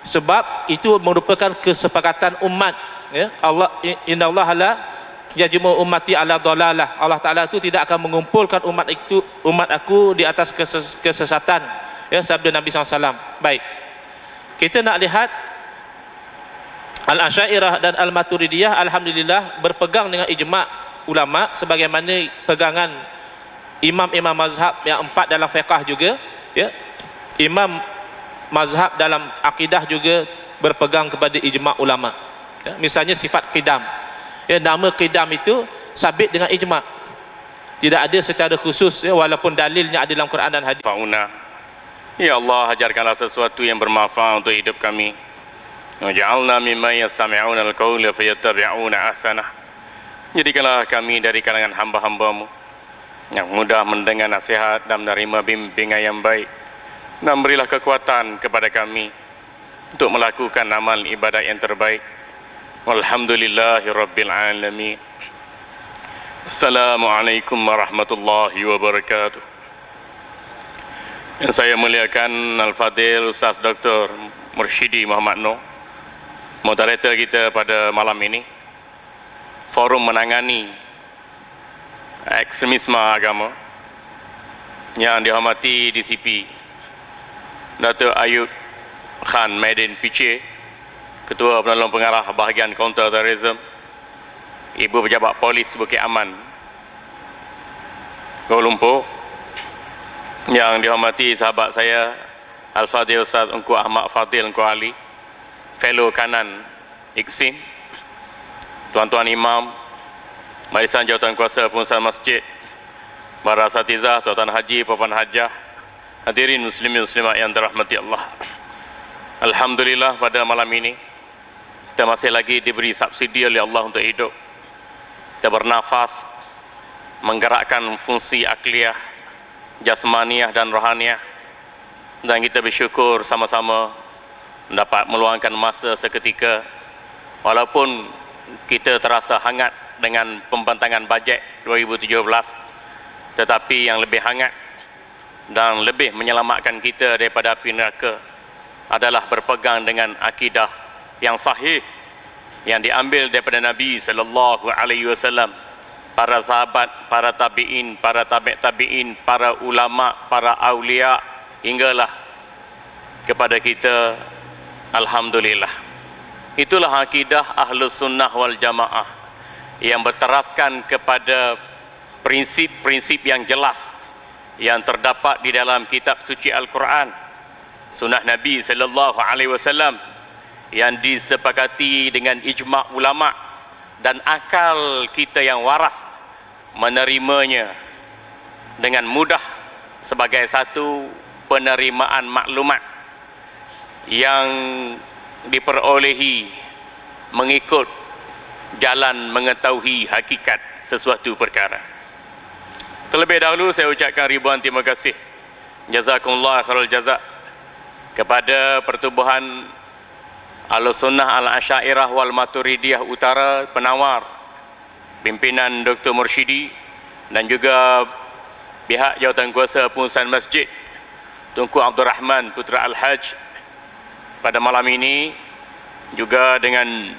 sebab itu merupakan kesepakatan umat. Ya, Allah, innallaha la yajmu ummati ala dhalalah. Allah Taala itu tidak akan mengumpulkan umat aku di atas kesesatan. Ya, sabda Nabi SAW. Baik, kita nak lihat Al-Asy'ariyah dan Al-Maturidiyah alhamdulillah berpegang dengan ijma' ulama, sebagaimana pegangan imam-imam mazhab yang 4 dalam fiqh juga, ya. Imam mazhab dalam akidah juga berpegang kepada ijma' ulama. Ya, misalnya sifat qidam. Ya, nama qidam itu sabit dengan ijma'. Tidak ada secara khusus, ya, walaupun dalilnya ada dalam Quran dan hadis. Fauna Ya Allah, ajarkanlah sesuatu yang bermanfaat untuk hidup kami. Waj'alna mimman yastami'una al-qawla fayattabi'una ahsanah. Jadikanlah kami dari kalangan hamba-hamba-Mu yang mudah mendengar nasihat dan menerima bimbingan yang baik, dan berilah kekuatan kepada kami untuk melakukan amal ibadat yang terbaik. Walhamdulillahirabbil alamin. Assalamualaikum warahmatullahi wabarakatuh. Yang saya muliakan Al-Fadhil Ustaz Dr. Mursyidi Muhammad Noor, moderator kita pada malam ini, forum menangani ekstremisme agama, yang dihormati DCP Datuk Ayub Khan Maidin PC, Ketua Penolong Pengarah Bahagian Counter Terrorism, Ibu Pejabat Polis Bukit Aman, Kuala Lumpur, yang dihormati sahabat saya Al-Fadhil Ustaz Engku Ahmad Fadil Engku Ali, Fellow Kanan IKSIM, Tuan-tuan Imam, Barisan Jawatan Kuasa Pengurusan Masjid, para asatizah, tuan-tuan haji, puan hajah, hadirin muslimin muslimat yang dirahmati Allah. Alhamdulillah, pada malam ini kita masih lagi diberi subsidi oleh Allah untuk hidup. Kita bernafas, menggerakkan fungsi akliyah, jasmaniah dan rohaniah, dan kita bersyukur sama-sama dapat meluangkan masa seketika, walaupun kita terasa hangat dengan pembentangan bajet 2017, tetapi yang lebih hangat dan lebih menyelamatkan kita daripada api neraka adalah berpegang dengan akidah yang sahih yang diambil daripada Nabi sallallahu alaihi wasallam, para sahabat, para tabi'in, para tabi' tabi'in, para ulama, para aulia, hinggalah kepada kita. Alhamdulillah, itulah akidah Ahlus Sunnah wal Jamaah yang berteraskan kepada prinsip-prinsip yang jelas yang terdapat di dalam kitab suci Al-Quran, sunnah Nabi sallallahu alaihi wasallam yang disepakati dengan ijma' ulama, dan akal kita yang waras menerimanya dengan mudah sebagai satu penerimaan maklumat yang diperolehi mengikut jalan mengetahui hakikat sesuatu perkara. Terlebih dahulu saya ucapkan ribuan terima kasih, jazakumullah khairul jazak, kepada Pertubuhan Al-Sunnah Al-Asyairah wal Maturidiyah Utara Penawar, pimpinan Dr. Mursyidi, dan juga pihak Jawatan Kuasa Pengurusan Masjid Tunku Abdul Rahman Putra Al-Haj pada malam ini, juga dengan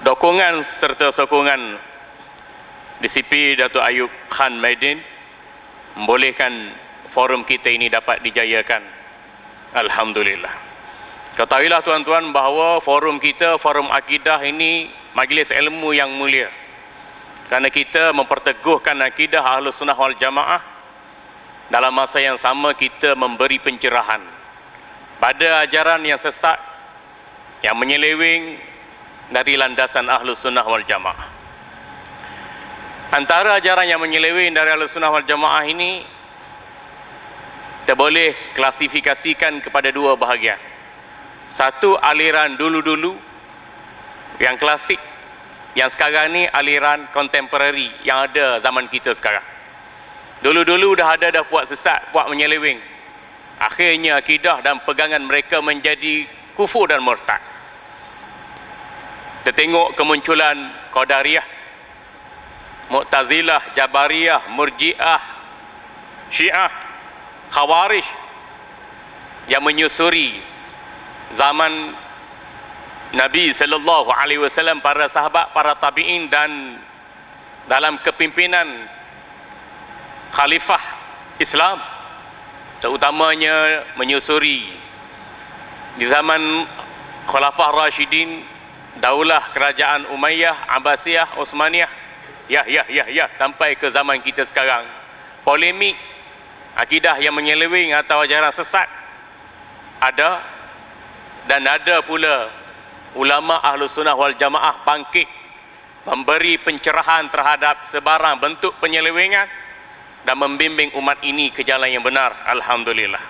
dukungan serta sokongan DCP Datuk Ayub Khan Maidin, membolehkan forum kita ini dapat dijayakan. Alhamdulillah. Ketahuilah tuan-tuan bahawa forum kita, forum akidah ini majlis ilmu yang mulia, kerana kita memperteguhkan akidah Ahlus Sunnah wal Jamaah. Dalam masa yang sama kita memberi pencerahan pada ajaran yang sesat, yang menyeleweng dari landasan Ahlus Sunnah wal Jamaah. Antara ajaran yang menyeleweng dari Ahlus Sunnah wal Jamaah ini, kita boleh klasifikasikan kepada dua bahagian. Satu, aliran dulu-dulu yang klasik, yang sekarang ni aliran contemporary yang ada zaman kita sekarang. Dulu-dulu dah buat sesat, buat menyeleweng. Akhirnya akidah dan pegangan mereka menjadi kufur dan murtad. Kita tengok kemunculan Qadariyah, Mu'tazilah, Jabariyah, Murji'ah, Syiah, Khawarij yang menyusuri zaman Nabi sallallahu alaihi wasallam, para sahabat, para tabi'in, dan dalam kepimpinan khalifah Islam, terutamanya menyusuri di zaman Khulafah Rashidin, daulah kerajaan Umayyah, Abbasiyah, Utsmaniyah, sampai ke zaman kita sekarang. Polemik akidah yang menyeleweng atau ajaran sesat ada, dan ada pula ulama Ahlus Sunnah wal Jamaah bangkit memberi pencerahan terhadap sebarang bentuk penyelewengan dan membimbing umat ini ke jalan yang benar. Alhamdulillah.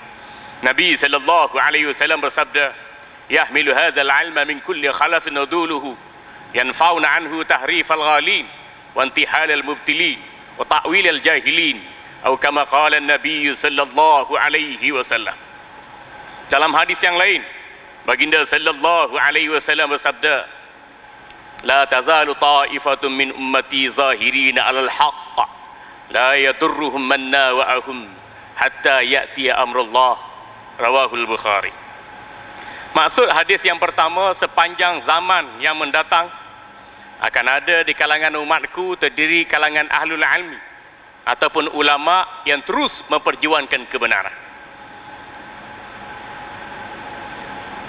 Nabi sallallahu alaihi wasallam bersabda, "Yahmilu hadzal 'ilma min kulli khalafin uduluhu, yanfa'una anhu tahrifal ghalin wa intihalal mubtilin wa ta'wilal jahilin." Atau kama qala Nabi sallallahu alaihi wasallam. Dalam hadis yang lain, baginda sallallahu alaihi wasallam bersabda, "La tazalu ta'ifatun min ummati zahirina 'alal haqq, la yadurruhum man nawa'ahum hatta ya'tiya amrullah." Rawahul Bukhari. Maksud hadis yang pertama, sepanjang zaman yang mendatang akan ada di kalangan umatku terdiri kalangan ahlul ilmi ataupun ulama yang terus memperjuangkan kebenaran.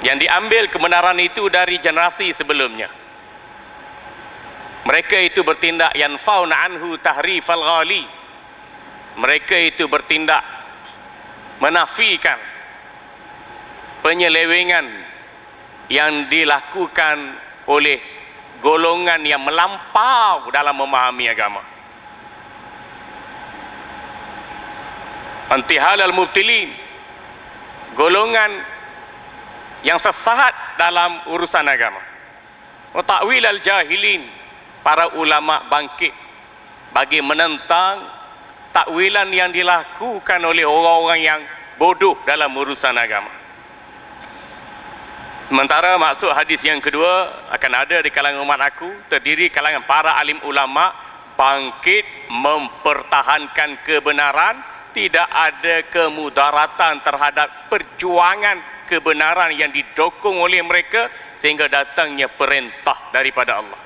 Yang diambil kebenaran itu dari generasi sebelumnya. Mereka itu bertindak yanfauna anhu tahrifal ghali. Mereka itu bertindak menafikan penyelewengan yang dilakukan oleh golongan yang melampau dalam memahami agama. Intihalal mubtilin, golongan yang sesat dalam urusan agama. Wa ta'wilal jahilin, para ulama bangkit bagi menentang takwilan yang dilakukan oleh orang-orang yang bodoh dalam urusan agama. Sementara maksud hadis yang kedua, akan ada di kalangan umat aku terdiri kalangan para alim ulama bangkit mempertahankan kebenaran, tidak ada kemudaratan terhadap perjuangan kebenaran yang didokong oleh mereka sehingga datangnya perintah daripada Allah,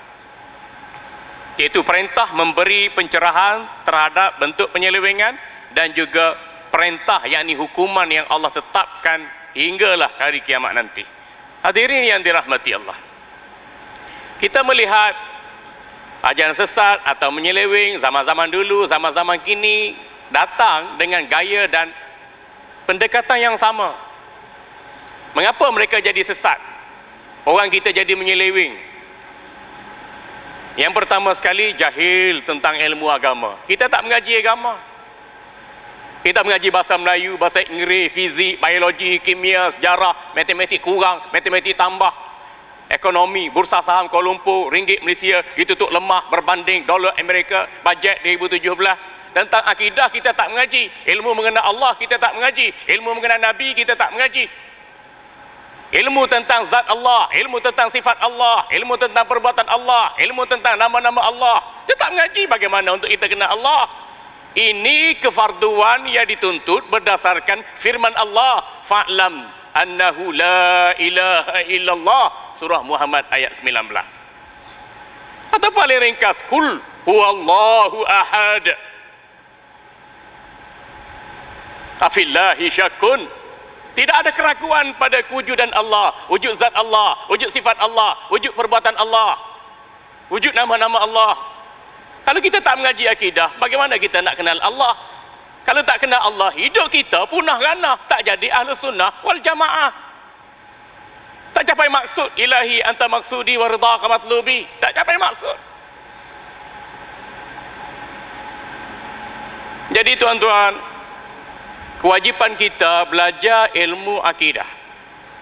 iaitu perintah memberi pencerahan terhadap bentuk penyelewengan dan juga perintah yakni hukuman yang Allah tetapkan hinggalah hari kiamat nanti. Hadirin yang dirahmati Allah, kita melihat ajaran sesat atau menyeleweng zaman-zaman dulu, zaman-zaman kini datang dengan gaya dan pendekatan yang sama. Mengapa mereka jadi sesat? Orang kita jadi menyeleweng. Yang pertama sekali, jahil tentang ilmu agama. Kita tak mengaji agama. Kita mengaji bahasa Melayu, bahasa Inggeris, fizik, biologi, kimia, sejarah, matematik kurang, matematik tambah. Ekonomi, bursa saham Kuala Lumpur, ringgit Malaysia ditutup lemah berbanding dolar Amerika, bajet 2017. Tentang akidah kita tak mengaji. Ilmu mengenai Allah kita tak mengaji. Ilmu mengenai Nabi kita tak mengaji. Ilmu tentang zat Allah, ilmu tentang sifat Allah, ilmu tentang perbuatan Allah, ilmu tentang nama-nama Allah, kita tak mengaji bagaimana untuk kita kenal Allah. Ini kefarduan yang dituntut berdasarkan firman Allah, fa'lam annahu la ilaha illallah, surah Muhammad ayat 19. Atau paling ringkas, kul huwallahu ahad, afillahi syakun. Tidak ada keraguan pada kewujudan Allah, wujud zat Allah, wujud sifat Allah, wujud perbuatan Allah, wujud nama-nama Allah. Kalau kita tak mengaji akidah, bagaimana kita nak kenal Allah? Kalau tak kenal Allah, hidup kita punah ranah, tak jadi ahlu sunnah wal jamaah. Tak capai maksud, ilahi anta maksudi wa ridha matlubi. Tak capai maksud. Jadi tuan-tuan, kewajipan kita belajar ilmu akidah.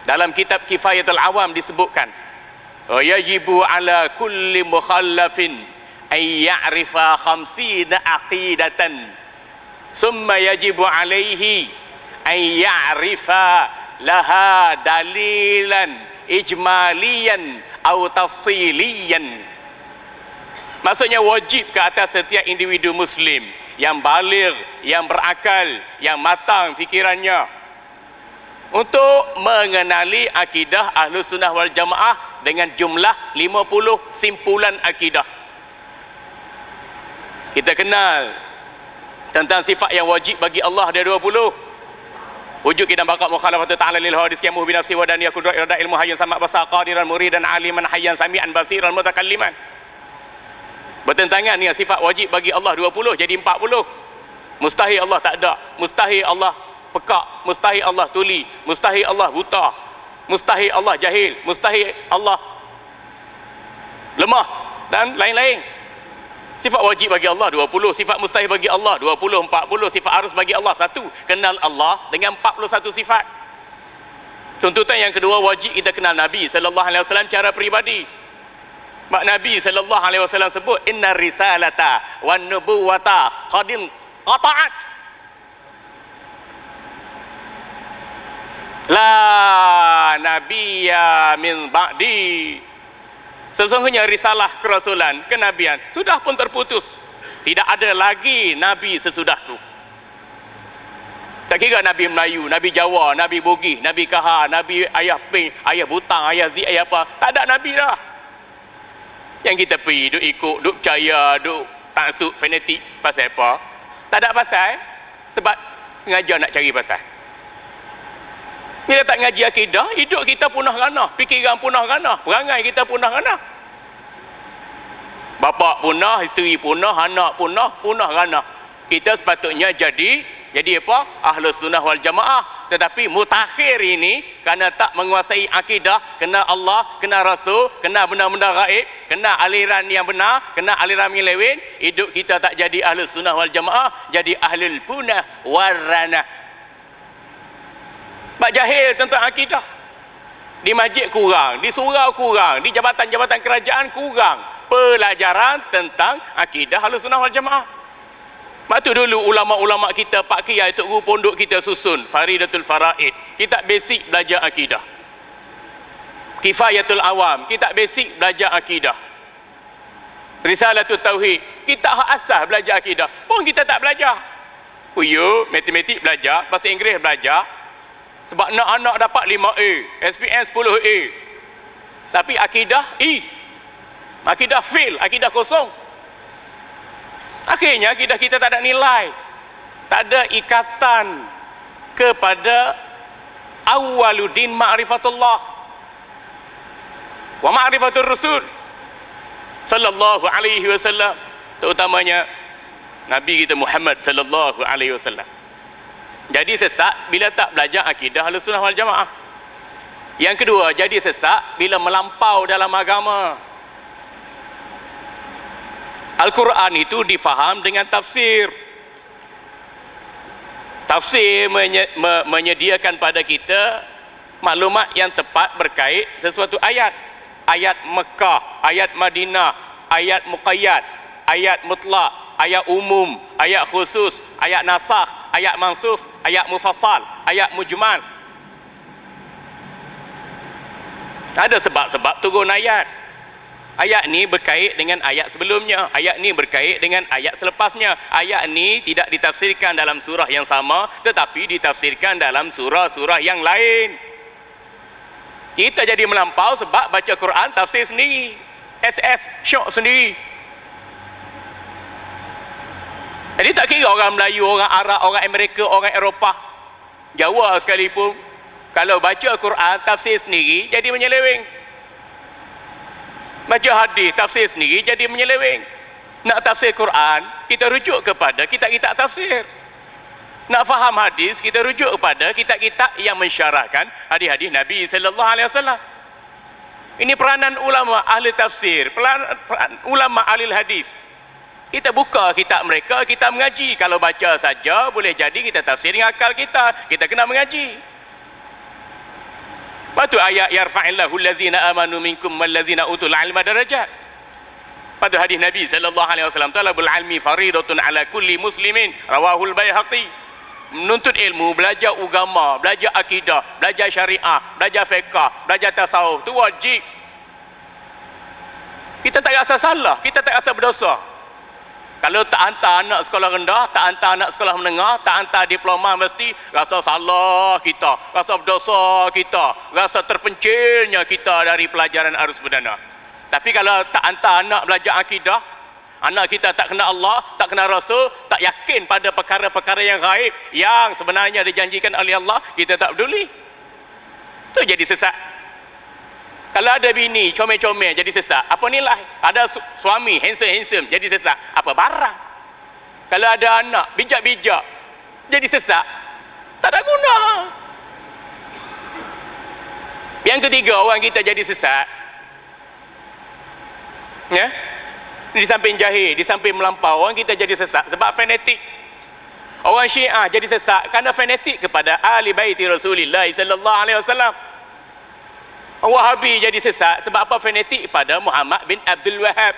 Dalam kitab Kifayatul Awam disebutkan, yajibu ala kulli mukhallafin ay ya'rifa 50 aqidatan, summa yajibu alaihi ay ya'rifa laha dalilan ijmaliyan atau tafsiliyan. Maksudnya wajib ke atas setiap individu muslim yang baligh, yang berakal, yang matang fikirannya untuk mengenali akidah Ahlus Sunnah wal Jamaah dengan jumlah 50 simpulan akidah. Kita kenal tentang sifat yang wajib bagi Allah ada 20. Wujud kita bakat mukhalafatu ta'ala lil hadis kiamuh binafsi wa daniyah kudrat irada ilmu hayyan sama basar qadiran muridan aliman hayyan sami'an basiran mutakalliman. Bertentangan dengan sifat wajib bagi Allah 20 jadi 40. Mustahil Allah tak ada, mustahil Allah pekak, mustahil Allah tuli, mustahil Allah buta, mustahil Allah jahil, mustahil Allah lemah dan lain-lain. Sifat wajib bagi Allah 20, sifat mustahil bagi Allah 20, 40, sifat harus bagi Allah 1. Kenal Allah dengan 41 sifat. Tuntutan yang kedua, wajib kita kenal Nabi sallallahu alaihi wasallam cara peribadi. Mak Nabi sallallahu alaihi wasallam sebut inna risalata wan nubuwata qadin qata'at. La nabiyya min ba'di. Sesungguhnya risalah kerasulan, kenabian sudah pun terputus. Tidak ada lagi nabi sesudahku. Tak kira nabi Melayu, nabi Jawa, nabi Bugis, nabi Kahar, nabi ayah Ping, ayah Butang, ayah Zik, ayah apa. Tak ada nabi dah. Yang kita pergi duk ikut, duk percaya, duk taksub fanatik pasal apa? Tak ada pasal. Sebab mengajar nak cari pasal. Bila tak ngaji akidah, hidup kita punah ranah, fikiran punah ranah, perangai kita punah ranah. Bapa punah, isteri punah, anak punah, punah ranah. Kita sepatutnya jadi apa? Ahlus sunnah wal jamaah. Tetapi mutakhir ini kerana tak menguasai akidah, kena Allah, kena Rasul, kena benda-benda gaib, kena aliran yang benar, kena aliran menyeleweng, hidup kita tak jadi ahlus sunnah wal jamaah, jadi ahlul punah warana. Sebab jahil tentang akidah. Di masjid kurang, di surau kurang, di jabatan-jabatan kerajaan kurang pelajaran tentang akidah Ahlussunnah wal Jamaah. Sebab tu dulu ulama-ulama kita, Pak Kiai, Tok Guru pondok kita susun Faridatul Faraid, kitab basic belajar akidah. Kifayatul Awam, kitab basic belajar akidah. Risalatul Tauhid, kitab hak asas belajar akidah. Pun kita tak belajar. Matematik belajar, bahasa Inggeris belajar. Sebab anak-anak dapat 5A, SPM 10A. Tapi akidah E. Akidah fail, akidah kosong. Akhirnya akidah kita tak ada nilai. Tak ada ikatan kepada awwaluddin ma'rifatullah wa ma'rifatur rasul sallallahu alaihi wasallam, terutamanya Nabi kita Muhammad sallallahu alaihi wasallam. Jadi sesak bila tak belajar akidah Ahlussunnah wal Jamaah. Yang kedua, jadi sesak bila melampau dalam agama. Al-Quran itu difaham dengan tafsir. Tafsir menyediakan pada kita maklumat yang tepat berkait sesuatu ayat. Ayat Mekah, ayat Madinah, ayat Muqayyad, ayat mutlak, ayat umum, ayat khusus, ayat nasakh, ayat mansukh, ayat mufassal, ayat mujmal. Ada sebab-sebab turun ayat. Ayat ni berkait dengan ayat sebelumnya, ayat ni berkait dengan ayat selepasnya. Ayat ni tidak ditafsirkan dalam surah yang sama, tetapi ditafsirkan dalam surah-surah yang lain. Kita jadi melampau sebab baca Quran tafsir sendiri, SS syok sendiri. Jadi tak kira orang Melayu, orang Arab, orang Amerika, orang Eropah, Jawa sekalipun, kalau baca Quran tafsir sendiri jadi menyeleweng. Baca hadis tafsir sendiri jadi menyeleweng. Nak tafsir Quran, kita rujuk kepada kitab-kitab tafsir. Nak faham hadis, kita rujuk kepada kitab-kitab yang mensyarahkan hadis-hadis Nabi sallallahu alaihi wasallam. Ini peranan ulama ahli tafsir, peranan ulama ahli hadis. Kita buka kitab mereka, kita mengaji. Kalau baca saja boleh jadi kita tafsir dengan akal kita. Kita kena mengaji. Patu ayat yarfa'illahu allazina amanu minkum wallazina utul ilma darajat. Patu hadis Nabi sallallahu alaihi wasallam, talabul ilmi faridatun ala kulli muslimin, rawahul Baihaqi. Menuntut ilmu, belajar agama, belajar akidah, belajar syariah, belajar fiqh, belajar tasawuf, itu wajib. Kita tak rasa salah, kita tak rasa berdosa. Kalau tak hantar anak sekolah rendah, tak hantar anak sekolah menengah, tak hantar diploma, mesti rasa salah kita, rasa berdosa kita, rasa terpencilnya kita dari pelajaran arus perdana. Tapi kalau tak hantar anak belajar akidah, anak kita tak kenal Allah, tak kenal Rasul, tak yakin pada perkara-perkara yang gaib yang sebenarnya dijanjikan oleh Allah, kita tak peduli. Itu jadi sesat. Kalau ada bini comel-comel jadi sesat, apa nilai? Ada suami handsome-handsome jadi sesat, apa barang? Kalau ada anak bijak-bijak jadi sesat, tak ada guna. Yang ketiga, orang kita jadi sesat, ya, Di samping jahil, di samping melampau, orang kita jadi sesat sebab fanatik. Orang Syiah jadi sesat kerana fanatik kepada ahli baiti Rasulullah sallallahu alaihi wasallam. Orang Wahabi jadi sesat sebab apa? Fanatik pada Muhammad bin Abdul Wahab.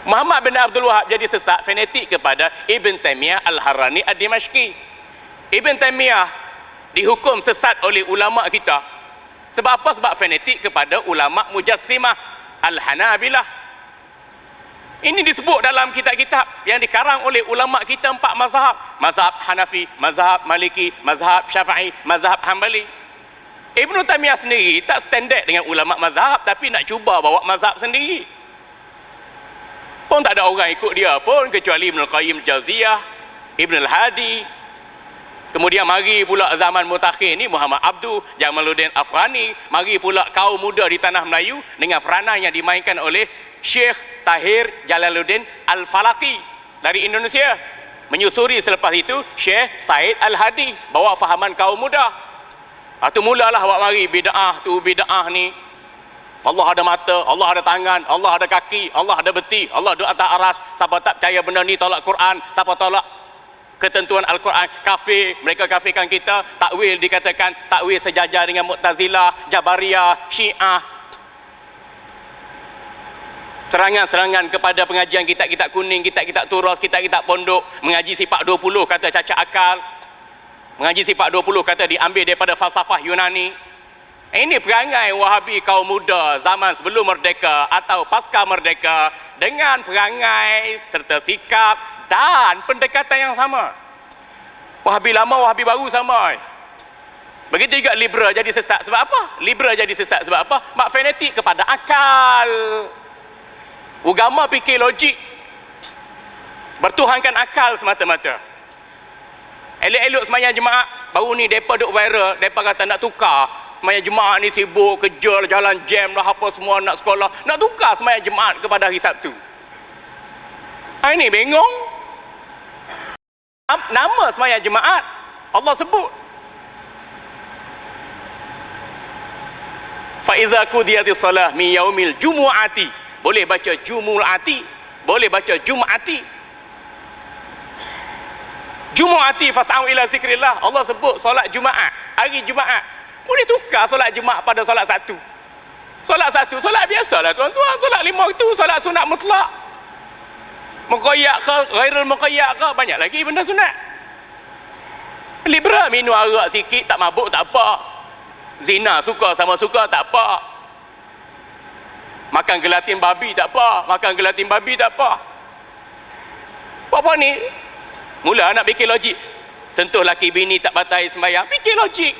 Muhammad bin Abdul Wahab jadi sesat fanatik kepada Ibn Taymiyah Al-Harrani Ad-Dimashqi. Ibn Taymiyah dihukum sesat oleh ulama kita. Sebab apa? Sebab fanatik kepada ulama Mujassimah Al-Hanabilah. Ini disebut dalam kitab-kitab yang dikarang oleh ulama kita 4 mazhab. Mazhab Hanafi, mazhab Maliki, mazhab Syafi'i, mazhab Hanbali. Ibn Taymiyah sendiri tak standard dengan ulama mazhab, tapi nak cuba bawa mazhab sendiri. Pun tak ada orang ikut dia pun kecuali Ibn Al-Qayyim Al-Jauziyah, Ibn Al-Hadi. Kemudian mari pula zaman mutakhir ni Muhammad Abdu, Jamaluddin Afghani, mari pula kaum muda di tanah Melayu dengan peranan yang dimainkan oleh Syekh Tahir Jalaluddin Al-Falaqi dari Indonesia. Menyusuri selepas itu Syekh Said Al-Hadi bawa fahaman kaum muda. Itu mulalah awak mari bid'ah tu bid'ah ni. Allah ada mata, Allah ada tangan, Allah ada kaki, Allah ada beti, Allah duduk atas aras. Siapa tak percaya benda ni tolak Quran, siapa tolak ketentuan Al-Quran, kafir. Mereka kafirkan kita. Takwil dikatakan takwil sejajar dengan Mu'tazilah, Jabariyah, Syiah. Serangan-serangan kepada pengajian kitab-kitab kuning, kitab-kitab turas, kitab-kitab pondok. Mengaji sifat 20 kata cacat akal. Mengaji sifat 20 kata diambil daripada falsafah Yunani. Ini perangai Wahabi kaum muda zaman sebelum merdeka atau pasca merdeka dengan perangai serta sikap dan pendekatan yang sama. Wahabi lama, Wahabi baru sama. Begitu juga liberal jadi sesat sebab apa? Liberal jadi sesat sebab apa? Mak fanatik kepada akal. Agama fikir logik. Bertuhankan akal semata-mata. Elok-elok semayang jemaah, baru ni mereka duk viral, mereka kata nak tukar. Semayang jemaah ni sibuk, kerja, jalan jam lah, apa semua nak sekolah. Nak tukar semayang jemaah kepada hari Sabtu. Ini bengong. Nama semayang jemaah Allah sebut. Faiza qudiyatis salah min yaumil jumu'ati. Boleh baca jumu'ati, boleh baca jum'ati. Jumu'ati fas'au ila zikrillah. Allah sebut solat Jumaat, hari Jumaat. Boleh tukar solat Jumaat pada solat satu. Solat satu, solat biasalah tuan-tuan. Solat 5 waktu, solat sunat mutlak. Muqayyad ke, ghairul muqayyad ke, banyak lagi benda sunat. Liberal minum arak sikit, tak mabuk tak apa. Zina suka sama suka tak apa. Makan gelatin babi tak apa. Makan gelatin babi tak apa. Apa ni? Mula nak fikir logik. Sentuh laki bini tak batal sembahyang, fikir logik.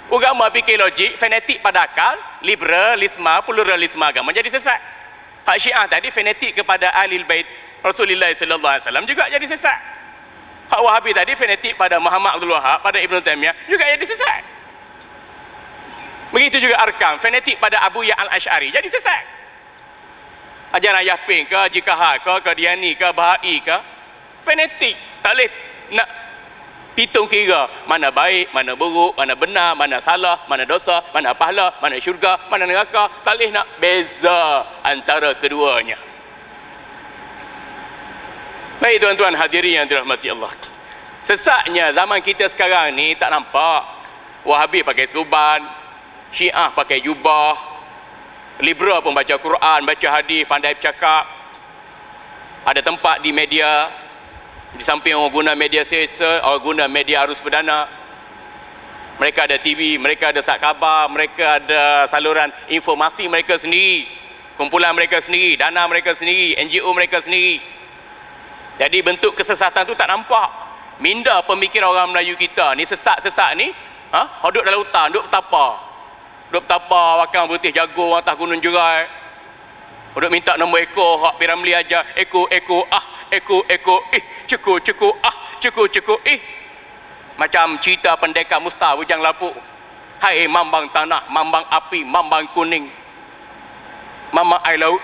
Agama fikir logik, fanatik pada akal, liberalisme, pluralisme agama jadi sesat. Hak Syiah tadi fanatik kepada ahli bait Rasulullah sallallahu alaihi wasallam juga jadi sesat. Hak Wahabi tadi fanatik pada Muhammad Abdul Wahab, pada Ibn Taymiyah juga jadi sesat. Begitu juga Arkam, fanatik pada Abu Ya Al-Ash'ari jadi sesat. Ajaran Yaping ke, Jikahar ke, Qadiani ke, Bahai ke, fanatik. Tak boleh nak hitung kira mana baik, mana buruk, mana benar, mana salah, mana dosa, mana pahala, mana syurga, mana neraka. Tak boleh nak beza antara keduanya. Baik tuan-tuan hadirin yang dirahmati Allah. Sesatnya zaman kita sekarang ni tak nampak. Wahabi pakai serban, Syiah pakai jubah, liberal pun baca Quran, baca hadis, pandai bercakap. Ada tempat di media. Di samping orang guna media sosial, orang guna media arus perdana. Mereka ada TV, mereka ada sat khabar, mereka ada saluran informasi mereka sendiri, kumpulan mereka sendiri, dana mereka sendiri, NGO mereka sendiri. Jadi bentuk kesesatan tu tak nampak. Minda pemikiran orang Melayu kita ni sesat-sesat ni, duduk dalam hutan, duduk betapa. Duduk betapa, makan putih jagung atas gunung jerai. Duduk minta nombor ekor, hak Piramli ajar, ekor, cukup, cukup, macam cerita pendekar Mustah Bujang Lapuk. Hai mambang tanah, mambang api, mambang kuning, mambang air laut.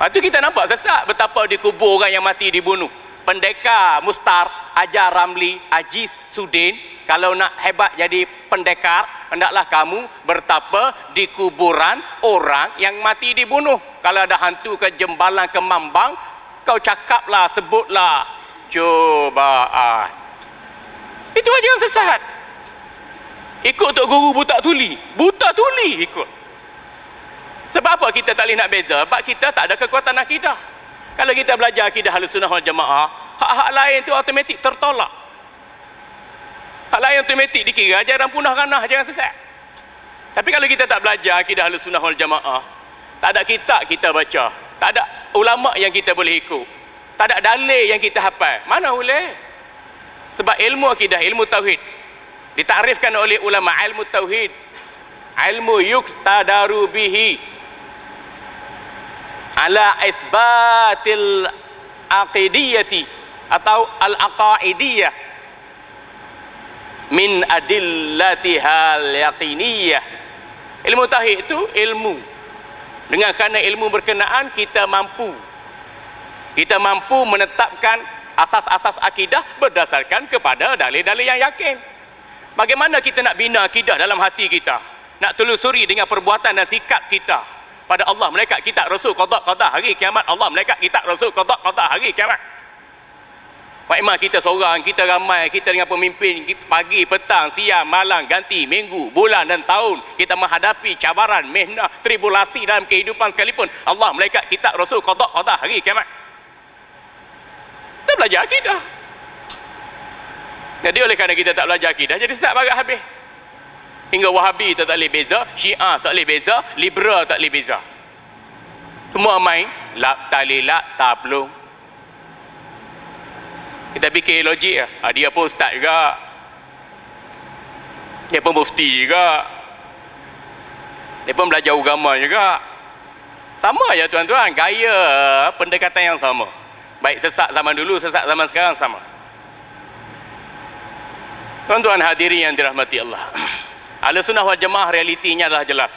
Itu kita nampak sesat betapa dikubur orang yang mati dibunuh. Pendekar Mustar, Ajar Ramli, Aziz Sudin, kalau nak hebat jadi pendekar, hendaklah kamu bertapa di kuburan orang yang mati dibunuh. Kalau ada hantu ke Jembalan, ke Mambang, kau cakaplah, sebutlah cubaan. Itu aja yang sesat. Ikut Tok Guru buta tuli ikut. Sebab apa kita tak boleh nak beza? Sebab kita tak ada kekuatan akidah. Kalau kita belajar akidah Ahlussunnah wal Jamaah, hak-hak lain tu automatik tertolak. Hak lain automatik dikira ajaran punah ranah, ajaran sesat. Tapi kalau kita tak belajar akidah Ahlussunnah wal Jamaah, tak ada kitab kita baca, tak ada ulama yang kita boleh ikut, tak ada dalil yang kita hafal, mana boleh? Sebab ilmu akidah, ilmu tauhid ditarifkan oleh ulama, ilmu tauhid, ilmu yuktadaru bihi ala isbatil aqidiyati atau al-aqaidiyah min adillatihal yaqiniyah. Ilmu tauhid itu ilmu. Dengan kerana ilmu berkenaan kita mampu menetapkan asas-asas akidah berdasarkan kepada dalil-dalil yang yakin. Bagaimana kita nak bina akidah dalam hati kita? Nak telusuri dengan perbuatan dan sikap kita pada Allah, malaikat, kitab, rasul, qada hari kiamat. Allah, malaikat, kitab, rasul, qada hari kiamat. Makmah kita seorang, kita ramai, kita dengan pemimpin, kita pagi, petang, siang, malam, ganti, minggu, bulan dan tahun, kita menghadapi cabaran, mihnah, tribulasi dalam kehidupan sekalipun. Allah, malaikat, kitab, rasul, qada hari kiamat. Kita belajar akidah. Jadi oleh kerana kita tak belajar akidah, jadi sesat barat habis. Hingga Wahabi tak boleh beza, Syiah tak boleh beza, Liberal tak boleh beza. Semua main lak tali lak tablung. Kita fikir logik lah. Dia pun ustaz juga, dia pun mufti juga, dia pun belajar agama juga. Sama je tuan-tuan, gaya pendekatan yang sama. Baik sesat zaman dulu, sesat zaman sekarang sama. Tuan-tuan hadirin yang dirahmati Allah, Ahlussunnah wal Jamaah realitinya adalah jelas.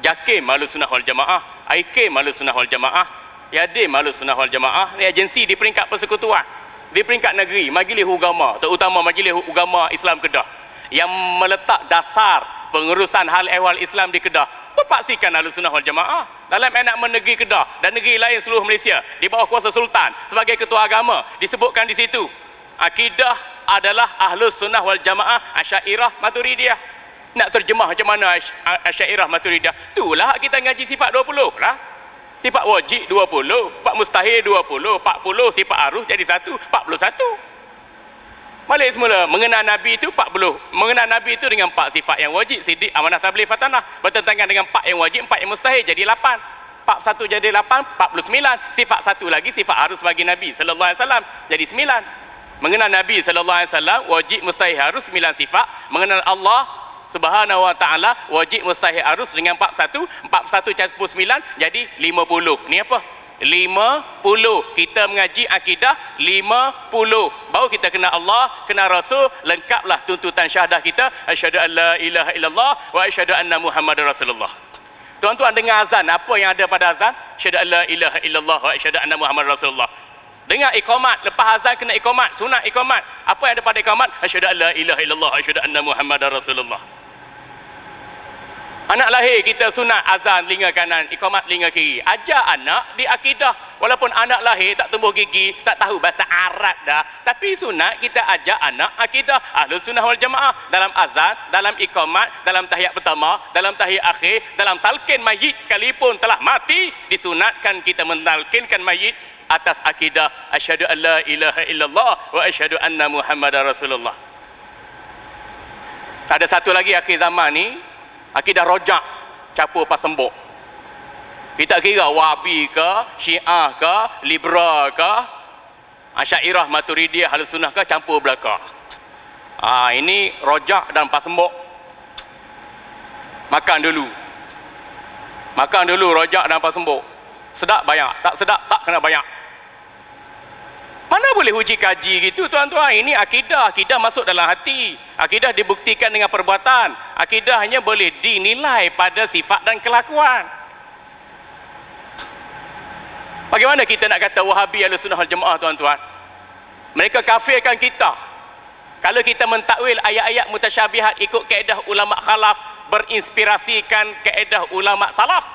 JAKIM Ahlussunnah wal Jamaah, IKIM Ahlussunnah wal Jamaah, YADIM Ahlussunnah wal Jamaah, ni agensi di peringkat persekutuan, di peringkat negeri, Majlis Ugama, terutama Majlis Ugama Islam Kedah, yang meletak dasar pengurusan hal ehwal Islam di Kedah, berpaksikan Ahlussunnah wal Jamaah dalam enakmen negeri Kedah dan negeri lain seluruh Malaysia di bawah kuasa Sultan sebagai ketua agama. Disebutkan di situ, akidah adalah Ahlussunnah wal Jamaah Asy'ariyah Maturidiyah. Nak terjemah macam mana Asy'ariyah Maturidiyah? Itulah kita ngaji sifat 20 lah. Sifat wajib 20, sifat mustahil 20, 40, sifat arus jadi 1, 41. Balik semula, mengenal Nabi itu 40. Mengenal Nabi itu dengan 4 sifat yang wajib, sidik, amanah, tabligh, fatanah. Bertentangan dengan 4 yang wajib, 4 yang mustahil, jadi 8. 41 jadi 8, 49. Sifat 1 lagi, sifat harus bagi Nabi sallallahu alaihi wasallam, jadi 9. Mengenal Nabi sallallahu alaihi wasallam, wajib, mustahil, harus 9 sifat. Mengenal Allah Subhanahu wa ta'ala, wajib, mustahil, harus dengan 41. 41 campur 9 jadi 50. Ni apa? 50. Kita mengaji akidah 50. Baru kita kenal Allah, kenal Rasul, lengkaplah tuntutan syahadah kita, asyhadu an la ilaha illallah wa asyhadu anna Muhammadar Rasulullah. Tuan-tuan dengar azan, apa yang ada pada azan? Asyhadu an la ilaha illallah wa asyhadu anna Muhammadar Rasulullah. Dengar iqamat, lepas azan kena iqamat, sunat iqamat. Apa yang ada pada iqamat? Asyhadu an la ilaha illallah wa asyhadu anna Muhammadar Rasulullah. Anak lahir kita sunat azan telinga kanan, iqamat telinga kiri. Ajar anak di akidah. Walaupun anak lahir tak tumbuh gigi, tak tahu bahasa Arab dah, tapi sunat kita ajar anak akidah Ahlussunnah wal Jamaah dalam azan, dalam iqamat, dalam tahiyat pertama, dalam tahiyat akhir, dalam talqin mayit sekalipun telah mati, disunatkan kita mentalqinkan mayit atas akidah asyhadu an la ilaha illallah wa asyhadu anna Muhammadar Rasulullah. Ada satu lagi akhir zaman ni, akidah rojak campur pasembok. Kita kira Wahabi ke, Syiah ke, Liberal ke, Asy'ariyah Maturidiyah Ahlussunnah ke, campur belaka. Ini rojak dan pasembok. Makan dulu rojak dan pasembok. Sedap banyak, tak sedap tak kena banyak. Mana boleh uji kaji gitu tuan-tuan? Ini akidah. Akidah masuk dalam hati. Akidah dibuktikan dengan perbuatan. Akidah hanya boleh dinilai pada sifat dan kelakuan. Bagaimana kita nak kata Wahabi Ahlussunnah wal Jamaah tuan-tuan? Mereka kafirkan kita. Kalau kita mentakwil ayat-ayat mutasyabihat ikut kaedah ulama khalaf, berinspirasikan kaedah ulama salaf,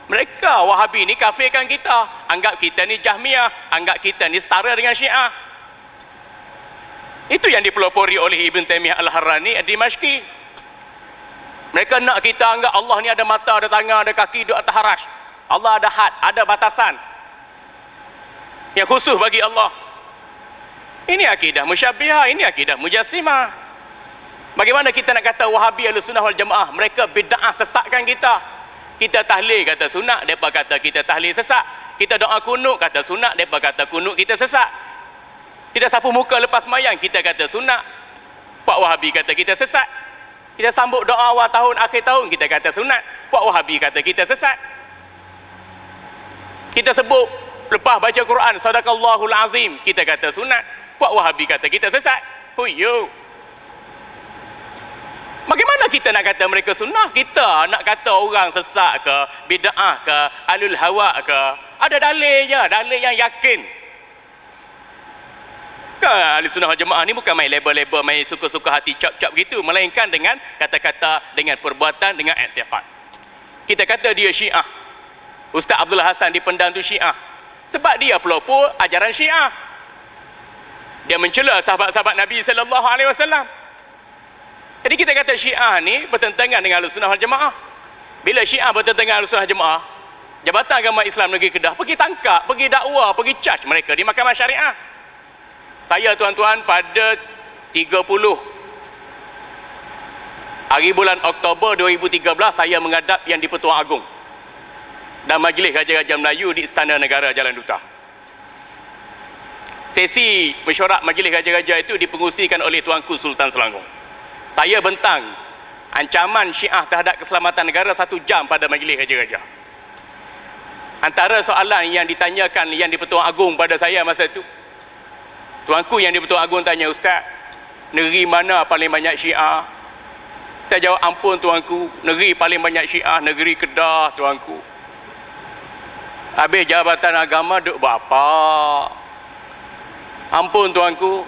mereka Wahabi ni kafirkan kita, anggap kita ni Jahmiyah, anggap kita ni setara dengan Syiah. Itu yang dipelopori oleh Ibn Taymiyah Al-Harrani Ad-Dimashqi. Mereka nak kita anggap Allah ni ada mata, ada tangan, ada kaki, duduk atas arash. Allah ada had, ada batasan yang khusus bagi Allah. Ini akidah musyabbihah, ini akidah mujassimah. Bagaimana kita nak kata Wahabi Ahlussunnah wal Jamaah mereka bid'ah sesatkan kita? Kita tahlil kata sunat, depa kata kita tahlil sesat. Kita doa kunut kata sunat, depa kata kunut kita sesat. Kita sapu muka lepas sembahyang, kita kata sunat. Pak Wahabi kata kita sesat. Kita sambut doa awal tahun, akhir tahun, kita kata sunat. Pak Wahabi kata kita sesat. Kita sebut lepas baca Quran, sadaqallahul azim, kita kata sunat. Pak Wahabi kata kita sesat. Huyo. Bagaimana kita nak kata mereka sunnah? Kita nak kata orang sesat ke, bid'ah ke, alul hawa ke? Ada dalilnya, dalil yang yakin. Ahli sunnah wal jamaah ni bukan main label-label, main suka-suka hati cap-cap gitu, melainkan dengan kata-kata, dengan perbuatan, dengan i'tiqad. Kita kata dia Syiah. Ustaz Abdul Hasan dipendam tu Syiah. Sebab dia pelopor ajaran Syiah. Dia mencela sahabat-sahabat Nabi sallallahu alaihi wasallam. Jadi kita kata Syiah ni bertentangan dengan Ahlussunnah wal Jamaah. Bila Syiah bertentangan dengan Ahlussunnah wal Jamaah, Jabatan Agama Islam Negeri Kedah pergi tangkap, pergi dakwa, pergi charge mereka di Mahkamah Syariah. Saya tuan-tuan pada 30 hari bulan Oktober 2013 saya menghadap Yang di-Pertuan Agong dan Majlis Raja-Raja Melayu di Istana Negara Jalan Duta. Sesi mesyuarat Majlis Raja-Raja itu dipengusikan oleh Tuanku Sultan Selangor. Saya bentang ancaman Syiah terhadap keselamatan negara 1 jam pada Majlis Raja-Raja. Antara soalan yang ditanyakan Yang di-Pertuan Agong pada saya masa itu, Tuanku Yang di-Pertuan Agong tanya, Ustaz, negeri mana paling banyak Syiah? Saya jawab, ampun Tuanku, negeri paling banyak Syiah negeri Kedah Tuanku. Habis Jabatan Agama duk buat apa? Ampun Tuanku,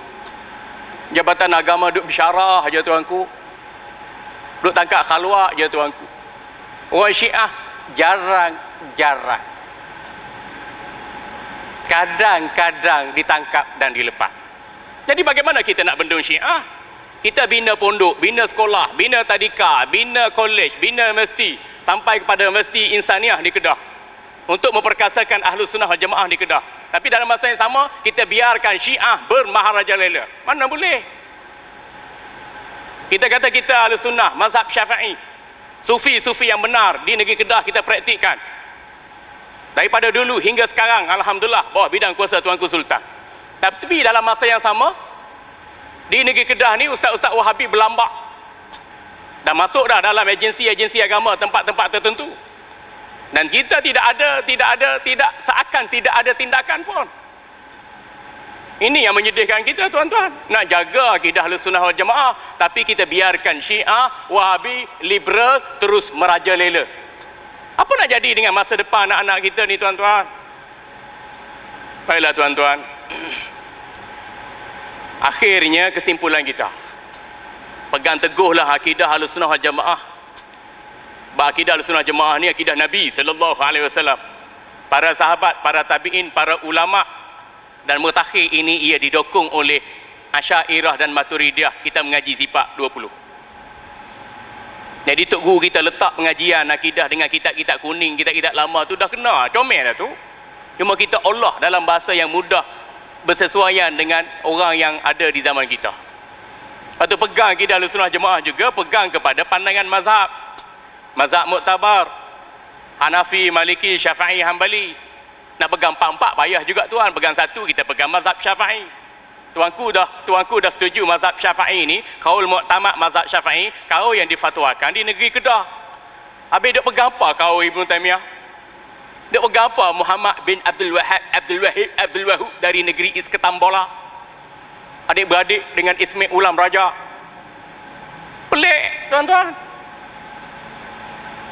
Jabatan Agama duk bersyarah je Tuanku, duk tangkap khalwat je Tuanku. Orang Syiah jarang-jarang, kadang-kadang ditangkap dan dilepas. Jadi bagaimana kita nak bendung Syiah? Kita bina pondok, bina sekolah, bina tadika, bina kolej, bina universiti, sampai kepada Universiti Insaniah di Kedah untuk memperkasakan Ahlussunnah wal Jamaah di Kedah. Tapi dalam masa yang sama kita biarkan Syiah bermaharajalela. Mana boleh? Kita kata kita Ahlussunnah mazhab Syafi'i, sufi-sufi yang benar di negeri Kedah kita praktikkan daripada dulu hingga sekarang, alhamdulillah, bawah bidang kuasa Tuanku Sultan. Tapi dalam masa yang sama di negeri Kedah ni ustaz-ustaz Wahabi berlambak dan masuk dah dalam agensi-agensi agama, tempat-tempat tertentu. Dan kita seakan tidak ada tindakan pun. Ini yang menyedihkan kita tuan-tuan. Nak jaga akidah Ahlussunnah wal Jamaah, tapi kita biarkan Syiah, Wahabi, liberal terus merajalela. Apa nak jadi dengan masa depan anak-anak kita ni tuan-tuan? Baiklah tuan-tuan. Akhirnya kesimpulan kita, pegang teguhlah akidah Ahlussunnah wal Jamaah. Akidah Ahlussunnah wal Jamaah ni akidah Nabi sallallahu alaihi wasallam, para sahabat, para tabi'in, para ulama dan mutakhir. Ini ia didukung oleh Asy'ariyah dan Maturidiyah. Kita mengaji sifat 20. Jadi tok guru kita letak pengajian akidah dengan kitab-kitab kuning, kitab-kitab lama tu dah kena, comel dah tu. Cuma kita olah dalam bahasa yang mudah, bersesuaian dengan orang yang ada di zaman kita. Lepas tu pegang akidah Ahlussunnah wal Jamaah juga, pegang kepada pandangan mazhab. Mazhab muktabar, Hanafi, Maliki, Syafi'i, Hambali. Nak pegang 4-4 payah juga tuan. Pegang satu, kita pegang mazhab Syafi'i. Tuanku dah setuju mazhab Syafi'i ni, kaul muktamad mazhab Syafi'i, kaul yang difatwakan di negeri Kedah. Habis duk pegang apa kaul Ibn Taymiyah? Duk pegang apa Muhammad bin Abdul Wahhab dari negeri Isketambola? Adik-beradik dengan Ismail Ulam Raja. Pelik tuan-tuan.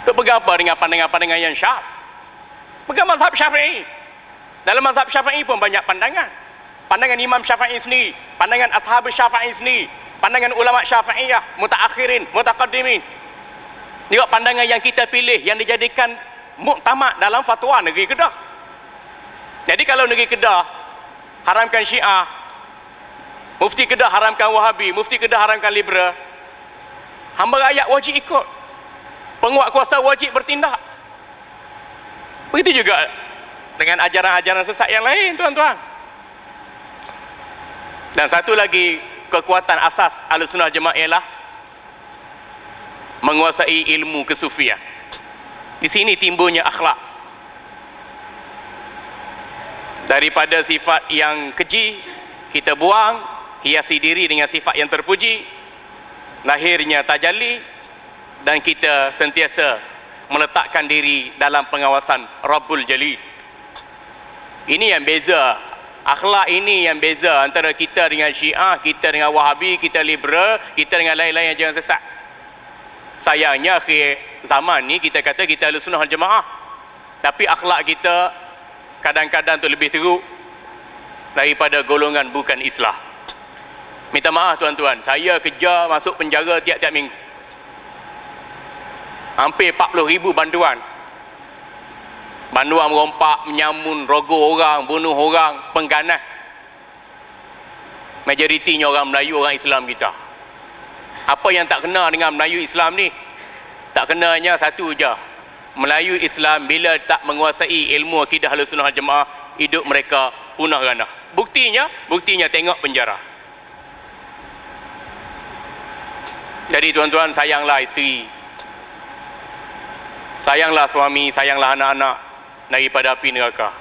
Duk pegang apa dengan pandangan-pandangan yang syaf? Pegang mazhab Syafi'i. Dalam mazhab Syafi'i pun banyak pandangan. Pandangan Imam Syafi'i sendiri, pandangan Ashab Syafi'i sendiri, Pandangan ulama Syafi'iyah, mutaakhirin, mutaqaddimin. Tengok pandangan yang kita pilih, yang dijadikan muktamad dalam fatwa negeri Kedah. Jadi kalau negeri Kedah haramkan Syiah, Mufti Kedah haramkan Wahabi, Mufti Kedah haramkan Liberal, hamba rakyat wajib ikut, penguat kuasa wajib bertindak. Begitu juga dengan ajaran-ajaran sesat yang lain, tuan-tuan. Dan satu lagi kekuatan asas Ahlussunnah Jemaah ialah menguasai ilmu kesufian. Di sini timbulnya akhlak. Daripada sifat yang keji, kita buang, hiasi diri dengan sifat yang terpuji, lahirnya tajalli, dan kita sentiasa meletakkan diri dalam pengawasan Rabbul Jalil. Ini yang beza. Akhlak ini yang beza antara kita dengan Syiah, kita dengan Wahabi, kita liberal, kita dengan lain-lain yang jangan sesat. Sayangnya akhir zaman ni kita kata kita Ahlussunnah wal Jamaah, tapi akhlak kita kadang-kadang tu lebih teruk daripada golongan bukan Islam. Minta maaf tuan-tuan, saya kerja masuk penjara tiap-tiap minggu. Hampir 40,000 banduan. Banduan merompak, menyamun, rogoh orang, bunuh orang, pengganas. Majoritinya orang Melayu, orang Islam kita. Apa yang tak kena dengan Melayu Islam ni? Tak kenanya satu je. Melayu Islam bila tak menguasai ilmu akidah Ahlussunnah wal Jamaah, hidup mereka punah ganah. Buktinya tengok penjara. Jadi tuan-tuan, sayanglah isteri, sayanglah suami, sayanglah anak-anak daripada api neraka.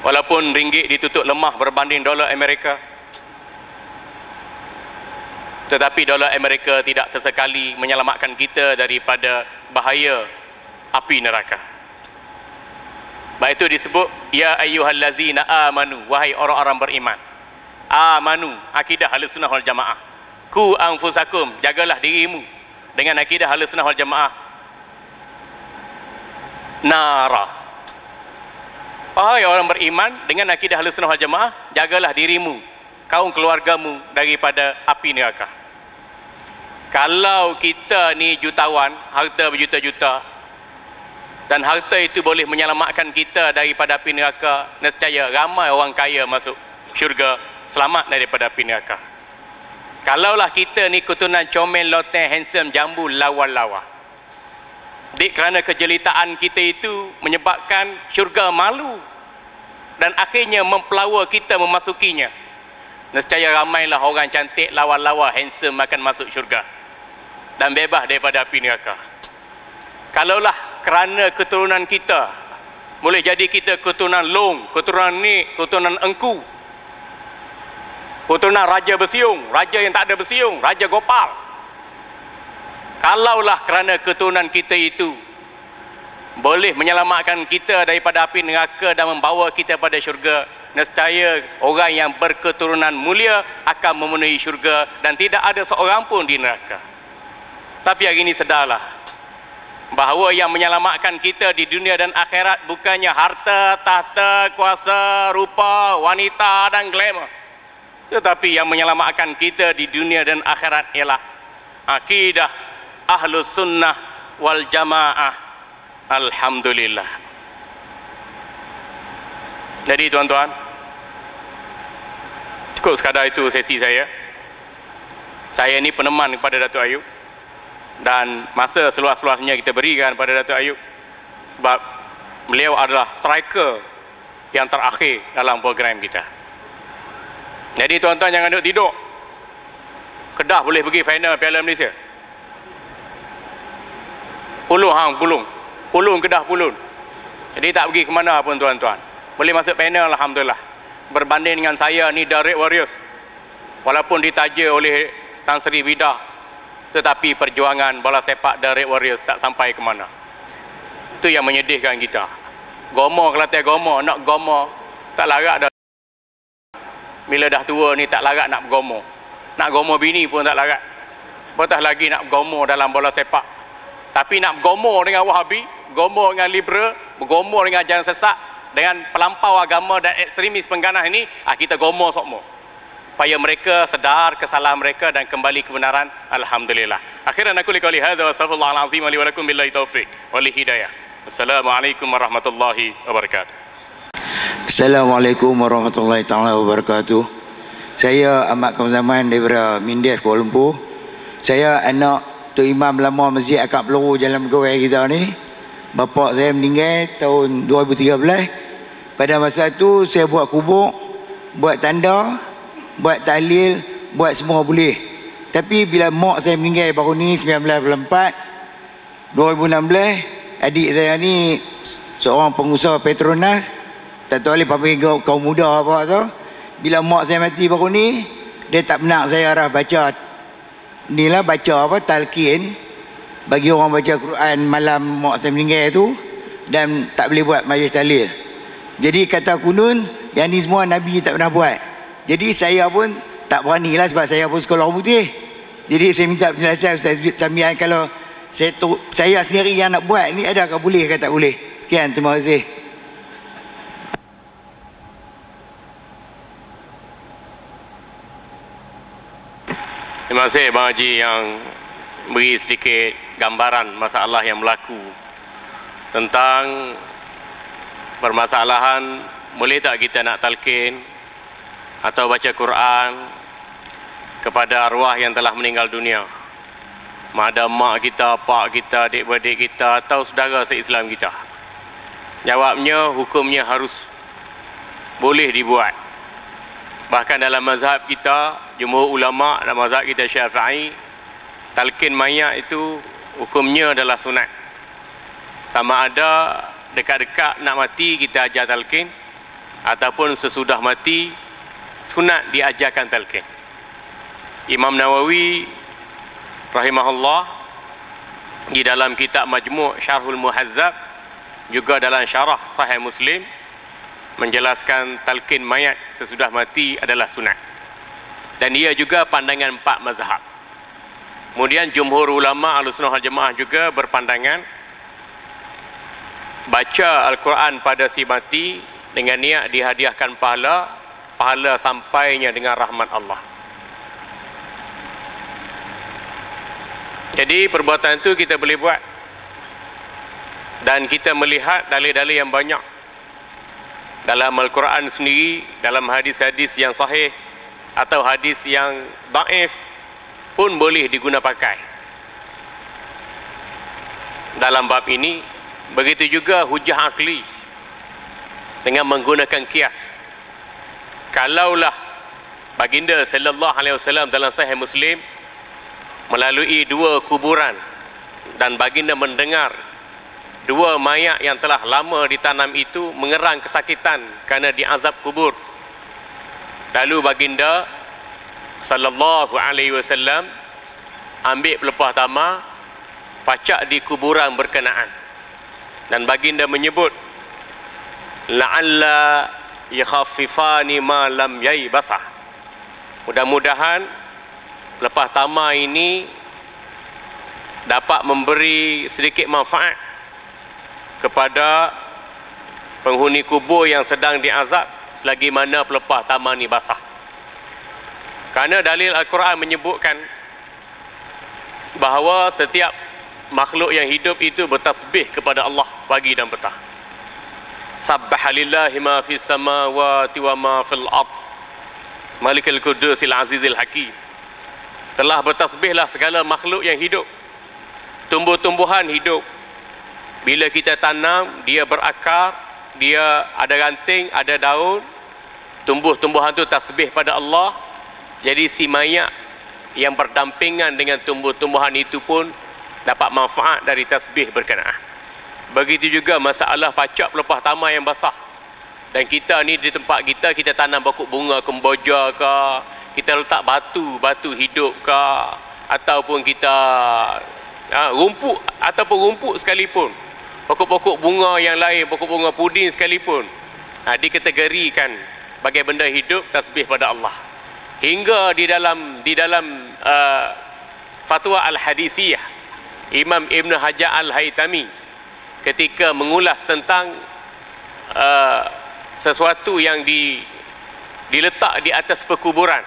Walaupun ringgit ditutup lemah berbanding dolar Amerika, tetapi dolar Amerika tidak sesekali menyelamatkan kita daripada bahaya api neraka. Baik itu disebut ya ayyuhallazina amanu, wahai orang-orang beriman. Amanu, akidah Ahlussunnah wal Jamaah. Ku anfusakum, jagalah dirimu dengan akidah Ahlussunnah wal Jamaah. Nara, wahai orang beriman, dengan akidah Ahlussunnah wal Jamaah, jagalah dirimu, kaum keluargamu daripada api neraka. Kalau kita ni jutawan, harta berjuta-juta, dan harta itu boleh menyelamatkan kita daripada api neraka, nescaya ramai orang kaya masuk syurga, selamat daripada api neraka. Kalaulah kita ni keturunan comel, loteng, handsome, jambu, lawa-lawa, kerana kejelitaan kita itu menyebabkan syurga malu dan akhirnya mempelawa kita memasukinya, nescaya ramailah orang cantik, lawa-lawa, handsome akan masuk syurga dan bebas daripada api neraka. Kalaulah kerana keturunan kita, boleh jadi kita keturunan long, keturunan ni, keturunan engku, keturunan raja bersiung, raja yang tak ada bersiung, raja Gopal. Kalaulah kerana keturunan kita itu boleh menyelamatkan kita daripada api neraka dan membawa kita pada syurga, nescaya orang yang berketurunan mulia akan memenuhi syurga dan tidak ada seorang pun di neraka. Tapi hari ini sedarlah bahawa yang menyelamatkan kita di dunia dan akhirat bukannya harta, tahta, kuasa, rupa, wanita dan glamour, tetapi yang menyelamatkan kita di dunia dan akhirat ialah akidah Ahlussunnah wal Jamaah. Alhamdulillah. Jadi tuan-tuan, cukup sekadar itu sesi saya. Saya ni peneman kepada Datuk Ayub, dan masa seluas-luasnya kita berikan pada Datuk Ayub sebab beliau adalah striker yang terakhir dalam program kita. Jadi tuan-tuan jangan duduk tidur. Kedah boleh pergi final Piala Malaysia. Pulung Kedah Pulung. Jadi tak pergi ke mana pun tuan-tuan. Boleh masuk panel, alhamdulillah. Berbanding dengan saya ni The Red Warriors, walaupun ditaja oleh Tan Sri Vida, tetapi perjuangan bola sepak The Red Warriors tak sampai ke mana. Itu yang menyedihkan kita. Gomo Kelantan gomo, nak gomo tak larat dah. Bila dah tua ni tak larat nak bergomo. Nak gomo bini pun tak larat. Apatah lagi nak bergomo dalam bola sepak. Tapi nak bergomo dengan Wahabi, bergomo dengan liberal, bergomo dengan ajaran sesat, dengan pelampau agama dan ekstremis pengganas ini, kita gomo semua. supaya mereka sedar kesalahan mereka dan kembali kebenaran. Alhamdulillah. Akhiran aku liqauli hadza wa sallallahu alazim li wa lakum billahi taufiq wal hidayah. Assalamualaikum warahmatullahi wabarakatuh. Assalamualaikum warahmatullahi taala wabarakatuh. Saya Ahmad Kamzaman daripada Mindes, Kuala Lumpur. Saya anak Tok Imam lama Masjid Akad Peluru Jalan Megawai kita ni. Bapa saya meninggal tahun 2013. Pada masa tu saya buat kubur, buat tanda, buat tahlil, buat semua boleh. Tapi bila mak saya meninggal baru ni 1994, 2016, adik saya ni seorang pengusaha Petronas, tak tahu boleh panggil kaum muda apa tu. Bila mak saya mati baru ni, dia tak pernah saya arah baca inilah, baca apa, talqin bagi orang baca Quran malam mak saya meninggal tu, dan tak boleh buat majlis tahlil. Jadi kata kunun, yang ni semua Nabi tak pernah buat. Jadi saya pun tak berani lah sebab saya pun sekolah orang putih. Jadi saya minta penjelasan Ustaz Samian, kalau saya sendiri yang nak buat ni, adakah boleh ke tak boleh? Sekian, terima kasih. Terima kasih Bang Haji yang beri sedikit gambaran masalah yang berlaku tentang permasalahan boleh tak kita nak talqin atau baca Quran kepada arwah yang telah meninggal dunia, ada mak kita, pak kita, adik-beradik kita atau saudara se-Islam kita. Jawabnya, hukumnya harus boleh dibuat. Bahkan dalam mazhab kita, jumhur ulama dalam mazhab kita Syafi'i, talqin mayat itu hukumnya adalah sunat. Sama ada dekat-dekat nak mati kita ajar talqin, ataupun sesudah mati sunat diajarkan talqin. Imam Nawawi rahimahullah di dalam kitab Majmu' Syarhul Muhazzab, juga dalam syarah Sahih Muslim, menjelaskan talqin mayat sesudah mati adalah sunat. Dan ia juga pandangan 4 mazhab. Kemudian jumhur ulama Ahlussunnah wal Jamaah juga berpandangan baca Al-Quran pada si mati dengan niat dihadiahkan pahala sampainya dengan rahmat Allah. Jadi perbuatan itu kita boleh buat, dan kita melihat dalil-dalil yang banyak dalam Al-Quran sendiri, dalam hadis-hadis yang sahih atau hadis yang dhaif pun boleh diguna pakai dalam bab ini. Begitu juga hujah akli dengan menggunakan kias. Kalaulah baginda sallallahu alaihi wasallam dalam Sahih Muslim melalui 2 kuburan dan baginda mendengar 2 mayat yang telah lama ditanam itu mengerang kesakitan kerana diazab kubur. Lalu baginda sallallahu alaihi wasallam ambil pelepah tamar, pacak di kuburan berkenaan, dan baginda menyebut la'alla yakhaffifani ma lam yaybasah. Mudah-mudahan pelepah tamar ini dapat memberi sedikit manfaat kepada penghuni kubur yang sedang diazab selagi mana pelepah tamar ni basah. Kerana dalil Al-Quran menyebutkan bahawa setiap makhluk yang hidup itu bertasbih kepada Allah pagi dan petang. Sabbaha lillahi ma fis samawati wa ma fil ard, Malikul Qudusil Azizil Hakim. Telah bertasbihlah segala makhluk yang hidup. Tumbuh-tumbuhan hidup. Bila kita tanam, dia berakar, dia ada ranting, ada daun. Tumbuh-tumbuhan itu tasbih pada Allah. Jadi si mayat yang berdampingan dengan tumbuh-tumbuhan itu pun dapat manfaat dari tasbih berkenaan. Begitu juga masalah pacak pelepah tamar yang basah. Dan kita ni di tempat kita, kita tanam pokok bunga kemboja ke, kita letak batu hidup ke, ataupun kita rumput, ataupun rumput sekalipun, pokok-pokok bunga yang lain, pokok bunga puding sekalipun, dikategorikan sebagai benda hidup, tasbih pada Allah. Hingga di dalam fatwa Al-Hadisiyah, Imam Ibn Hajar Al-Haytami ketika mengulas tentang sesuatu yang diletak di atas perkuburan,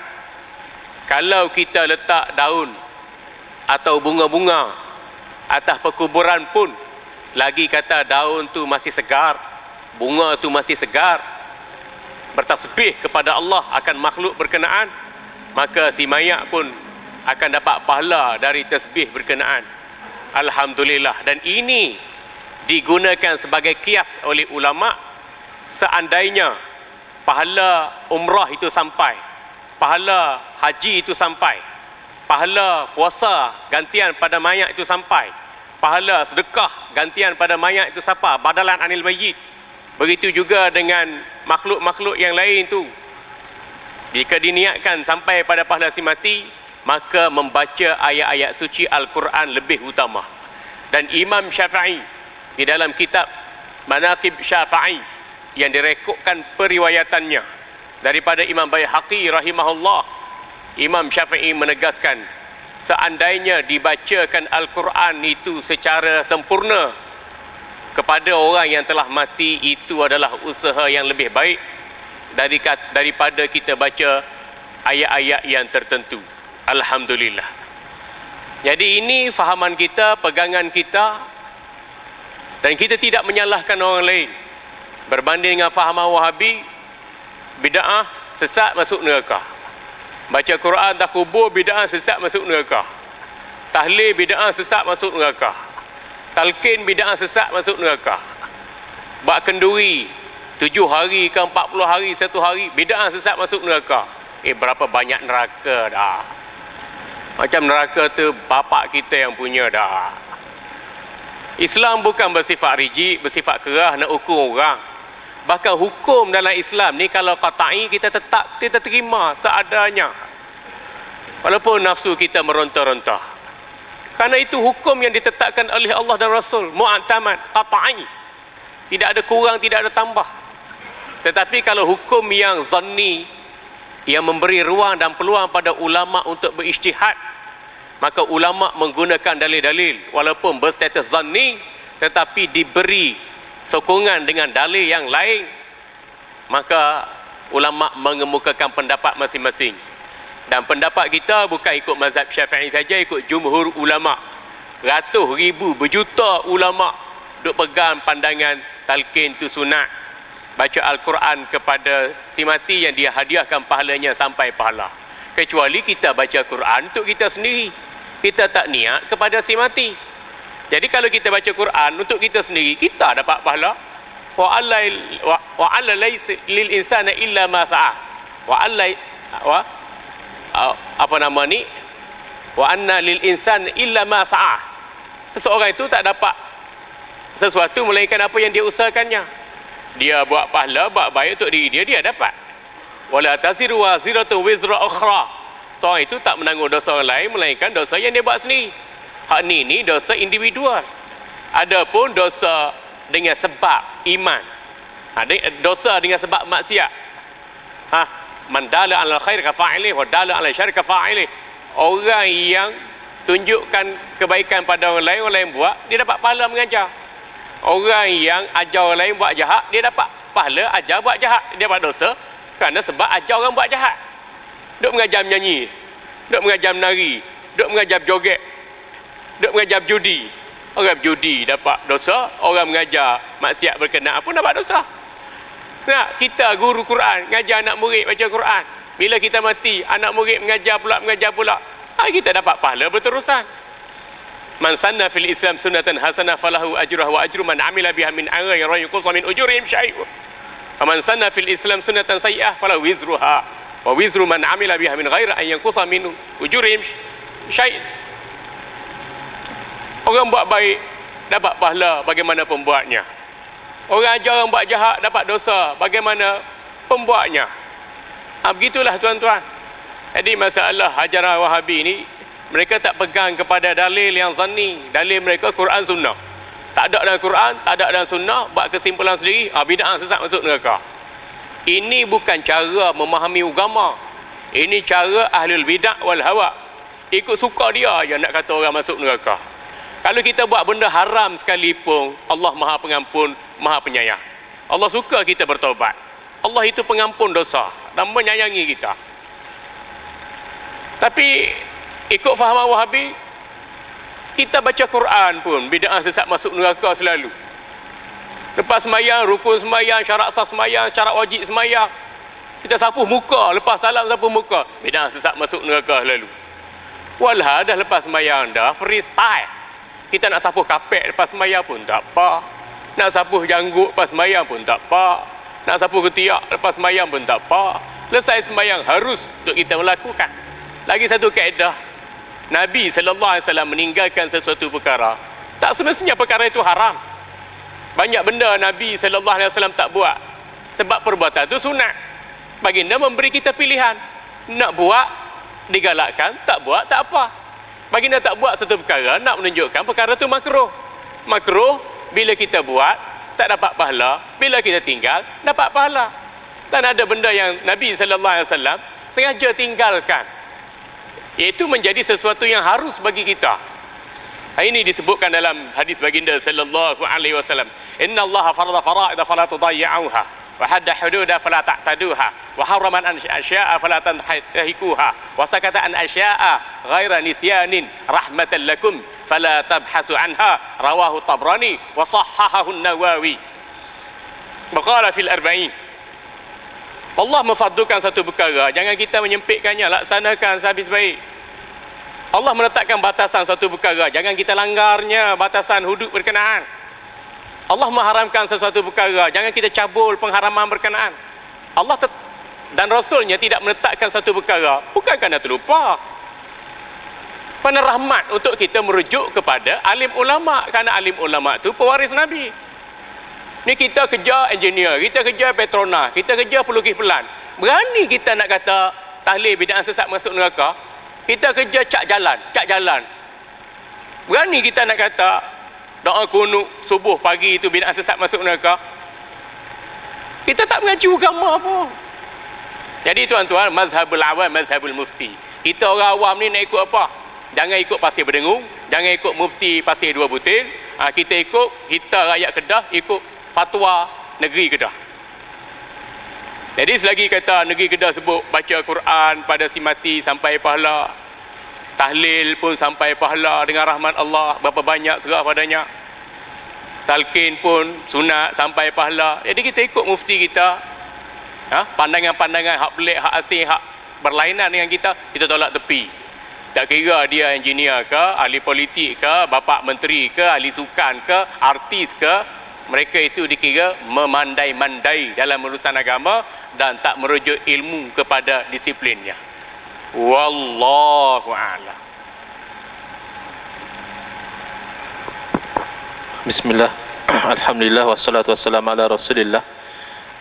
Kalau kita letak daun atau bunga-bunga atas perkuburan pun, selagi kata daun tu masih segar, bunga tu masih segar, bertasbih kepada Allah akan makhluk berkenaan, maka si mayat pun akan dapat pahala dari tasbih berkenaan. Alhamdulillah. Dan ini digunakan sebagai kias oleh ulama. Seandainya pahala umrah itu sampai, pahala haji itu sampai, pahala puasa gantian pada mayat itu sampai, pahala sedekah gantian pada mayat itu sampai, badalan anil mayyit. Begitu juga dengan makhluk-makhluk yang lain tu. Jika diniatkan sampai pada pahala si mati, maka membaca ayat-ayat suci Al-Quran lebih utama. Dan Imam Syafi'i di dalam kitab Manaqib Syafi'i yang direkodkan periwayatannya daripada Imam Baihaqi rahimahullah, Imam Syafi'i menegaskan, seandainya dibacakan Al-Quran itu secara sempurna kepada orang yang telah mati, itu adalah usaha yang lebih baik daripada kita baca ayat-ayat yang tertentu. Alhamdulillah. Jadi ini fahaman kita, pegangan kita, dan kita tidak menyalahkan orang lain. Berbanding dengan fahaman Wahabi, bid'ah sesat masuk neraka. Baca Quran tak kubur, bid'ah sesat masuk neraka. Tahlil bid'ah sesat masuk neraka. Talqin bid'ah sesat masuk neraka. Bak kenduri 7 hari ke 40 hari 1 hari, bid'ah sesat masuk neraka. Berapa banyak neraka dah. Macam neraka tu bapak kita yang punya dah. Islam bukan bersifat rigid, bersifat kerah nak hukum orang. Bahkan hukum dalam Islam ni kalau qata'i kita terima seadanya. Walaupun nafsu kita meronta-ronta. Karena itu hukum yang ditetapkan oleh Allah dan Rasul, mu'tamad, qata'i. Tidak ada kurang, tidak ada tambah. Tetapi kalau hukum yang zanni, yang memberi ruang dan peluang pada ulama untuk berijtihad, maka ulama menggunakan dalil-dalil walaupun berstatus zanni, tetapi diberi sokongan dengan dalil yang lain, maka ulama mengemukakan pendapat masing-masing. Dan pendapat kita bukan ikut mazhab Syafi'i saja, ikut jumhur ulama. Ratus ribu, berjuta ulama duk pegang pandangan talqin tu sunat, baca Al-Quran kepada si mati yang dia hadiahkan pahalanya sampai pahala. Kecuali kita baca Quran untuk kita sendiri, kita tak niat kepada si mati. Jadi kalau kita baca Quran untuk kita sendiri, kita dapat pahala. Wa alla laysa lil insani illa ma sa'a. Wa anna lil insani illa ma sa'a. Seseorang itu tak dapat sesuatu melainkan apa yang dia usahakannya. Dia buat pahala, buat baik untuk diri dia, dia dapat. Wala taziru waziratu wizra ukhra. Seorang itu tak menanggung dosa orang lain melainkan dosa yang dia buat sendiri. Hak ni dosa individual. Adapun dosa dengan sebab iman, dosa dengan sebab maksiat, man dala ala khair ka fa'ilih wa dala ala syarr ka fa'ilih. Orang yang tunjukkan kebaikan pada orang lain buat, dia dapat pahala mengajar. Orang yang ajar orang lain buat jahat, dia dapat pahala ajar buat jahat. Dia dapat dosa kerana sebab ajar orang buat jahat. Duk mengajar menyanyi, duk mengajar menari, duk mengajar joget, duk mengajar judi. Orang judi dapat dosa, orang mengajar maksiat berkenaan pun dapat dosa. Nah, kita guru Quran, mengajar anak murid baca Quran. Bila kita mati, anak murid mengajar pula. Kita dapat pahala berterusan. Man sanna fil Islam sunnatan hasanah falahu ajruha wa ajru man amila biha min ghairi yanqus min ujurihim syai'un. Wa man sanna fil Islam sunnatan sayyi'ah falahu wizruha wa wizru man amila biha min ghairi an yanqus min ujurihim syai'. Orang buat baik dapat pahala bagaimana pembuatnya. Orang ajar orang buat jahat dapat dosa bagaimana pembuatnya. Begitulah tuan-tuan. Jadi masalah ajaran Wahabi ini, mereka tak pegang kepada dalil yang zanni. Dalil mereka Quran Sunnah. Tak ada dalam Quran, tak ada dalam Sunnah, buat kesimpulan sendiri, bid'ah sesat masuk neraka. Ini bukan cara memahami agama. Ini cara ahlul bid'ah wal hawa. Ikut suka dia yang nak kata orang masuk neraka. Kalau kita buat benda haram sekalipun, Allah Maha Pengampun, Maha Penyayang. Allah suka kita bertaubat. Allah itu pengampun dosa dan menyayangi kita. Tapi ikut fahaman Wahabi, kita baca Quran pun bid'ah sesat masuk neraka selalu. Lepas semayang, rukun semayang, syarat sah semayang, syarat wajib semayang, kita sapuh muka, lepas salam sapuh muka, bid'ah sesat masuk neraka selalu. Walah dah lepas semayang dah freestyle. Kita nak sapuh kapek lepas semayang pun tak apa. Nak sapuh janggut lepas semayang pun tak apa. Nak sapuh ketiak lepas semayang pun tak apa. Selesai semayang harus untuk kita melakukan. Lagi satu kaedah, Nabi SAW meninggalkan sesuatu perkara, tak semestinya perkara itu haram. Banyak benda Nabi SAW tak buat sebab perbuatan itu sunat. Baginda memberi kita pilihan, nak buat digalakkan, tak buat tak apa. Baginda tak buat satu perkara nak menunjukkan perkara itu makruh. Makruh bila kita buat tak dapat pahala, bila kita tinggal dapat pahala. Dan ada benda yang Nabi SAW sengaja tinggalkan, iaitu menjadi sesuatu yang harus bagi kita. Ini disebutkan dalam hadis baginda sallallahu alaihi wasallam, innallaha farada fara'ida fala tudayya'uha wa hadda hududa fala ta'taduha wa harrama an asya'a fala tantahikuha wa sakata an asya'a ghaira nisyanin rahmatan lakum fala tabhasu anha, rawahu Tabrani wa sahhahahu an-Nawawi. Maqala fil arba'in, Allah memfardukan satu perkara, jangan kita menyempitkannya, laksanakan sehabis baik. Allah meletakkan batasan satu perkara, jangan kita langgarnya batasan hudud berkenaan. Allah mengharamkan sesuatu perkara, jangan kita cabul pengharaman berkenaan. Allah dan Rasulnya tidak meletakkan satu perkara bukan kerana terlupa, kerana rahmat untuk kita merujuk kepada alim ulama, kerana alim ulama itu pewaris Nabi. Ni kita kerja engineer, kita kerja Petronas, kita kerja pelukis pelan. Berani kita nak kata tahlil bid'ah sesat masuk neraka? Kita kerja cak jalan. Berani kita nak kata doa kunut subuh pagi itu bid'ah sesat masuk neraka? Kita tak mengaji agama pun. Jadi tuan-tuan, mazhabul awam, mazhabul mufti. Kita orang awam ni nak ikut apa? Jangan ikut pasir berdengung, jangan ikut mufti pasir dua butir. Kita ikut, kita rakyat Kedah ikut fatwa negeri Kedah. Jadi selagi kata negeri Kedah sebut baca Quran pada si mati sampai pahala, tahlil pun sampai pahala dengan rahmat Allah, berapa banyak serah padanya, talqin pun sunat sampai pahala. Jadi kita ikut mufti kita. Pandangan-pandangan hak pelik, hak asing, hak berlainan dengan kita tolak tepi. Tak kira dia engineer ke, ahli politik ke, bapa menteri ke, ahli sukan ke, artis ke, mereka itu dikira memandai-mandai dalam urusan agama dan tak merujuk ilmu kepada disiplinnya. Wallahu a'lam. Bismillah. Alhamdulillah wassalatu wassalamu ala Rasulillah.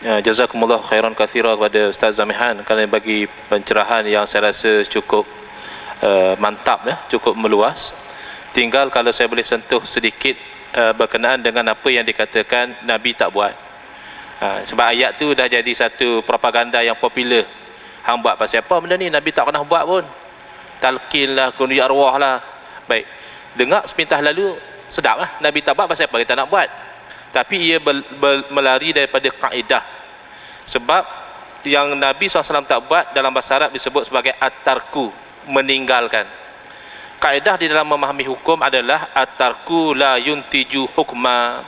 Jazakumullah khairan katsira kepada Ustaz Zamihan kerana bagi pencerahan yang saya rasa cukup mantap, cukup meluas. Tinggal kalau saya boleh sentuh sedikit berkenaan dengan apa yang dikatakan Nabi tak buat. Sebab ayat tu dah jadi satu propaganda yang popular. Hang buat pasal apa benda ni? Nabi tak pernah buat pun. Talqin lah, kunut arwah lah. Baik, dengar sepintah lalu sedap lah. Nabi tak buat pasal apa kita nak buat. Tapi ia melari daripada kaedah. Sebab yang Nabi SAW tak buat dalam bahasa Arab disebut sebagai at-tarku, meninggalkan. Kaedah di dalam memahami hukum adalah at-tarku la yuntiju hukma.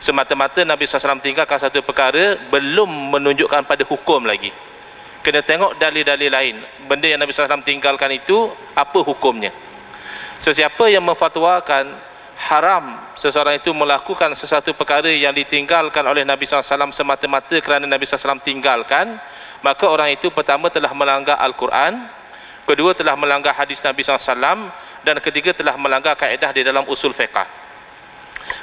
Semata-mata Nabi SAW tinggalkan satu perkara belum menunjukkan pada hukum lagi. Kena tengok dalil-dalil lain. Benda yang Nabi SAW tinggalkan itu apa hukumnya. Sesiapa yang memfatwakan haram seseorang itu melakukan sesuatu perkara yang ditinggalkan oleh Nabi SAW semata-mata kerana Nabi SAW tinggalkan, maka orang itu pertama telah melanggar Al-Quran, kedua telah melanggar hadis Nabi SAW, dan ketiga telah melanggar kaedah di dalam usul fiqah.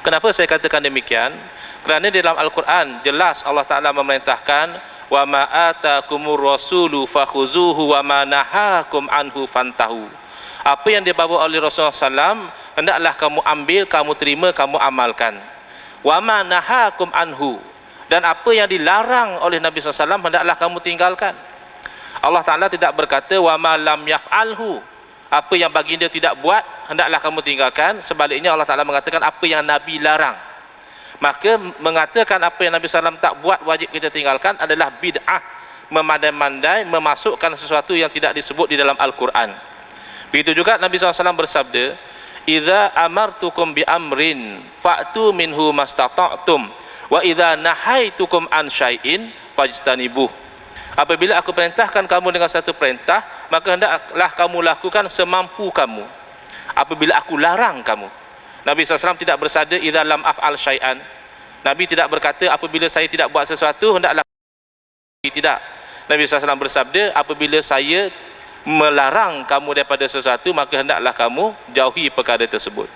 Kenapa saya katakan demikian? Kerana di dalam Al-Quran jelas Allah Ta'ala memerintahkan wa ma atakumur rasulu fakhuzuhu wa ma nahakum anhu fantahu. Apa yang dibawa oleh Rasulullah SAW hendaklah kamu ambil, kamu terima, kamu amalkan. Wa ma nahakum anhu, dan apa yang dilarang oleh Nabi SAW hendaklah kamu tinggalkan. Allah Ta'ala tidak berkata wa ma lam yaf'alhu, apa yang baginda tidak buat hendaklah kamu tinggalkan. Sebaliknya Allah Ta'ala mengatakan apa yang Nabi larang. Maka mengatakan apa yang Nabi SAW tak buat wajib kita tinggalkan adalah bid'ah, memandai-mandai memasukkan sesuatu yang tidak disebut di dalam Al-Quran. Begitu juga Nabi SAW bersabda, "Idza amartukum bi amrin fa'tu minhu mastata'tum wa idza nahaitukum an syai'in fajtanibuh." Apabila aku perintahkan kamu dengan satu perintah, maka hendaklah kamu lakukan semampu kamu. Apabila aku larang kamu, Nabi SAW tidak bersabda idza lam af'al syai'an. Nabi tidak berkata apabila saya tidak buat sesuatu hendaklah, tidak. Nabi SAW bersabda apabila saya melarang kamu daripada sesuatu maka hendaklah kamu jauhi perkara tersebut.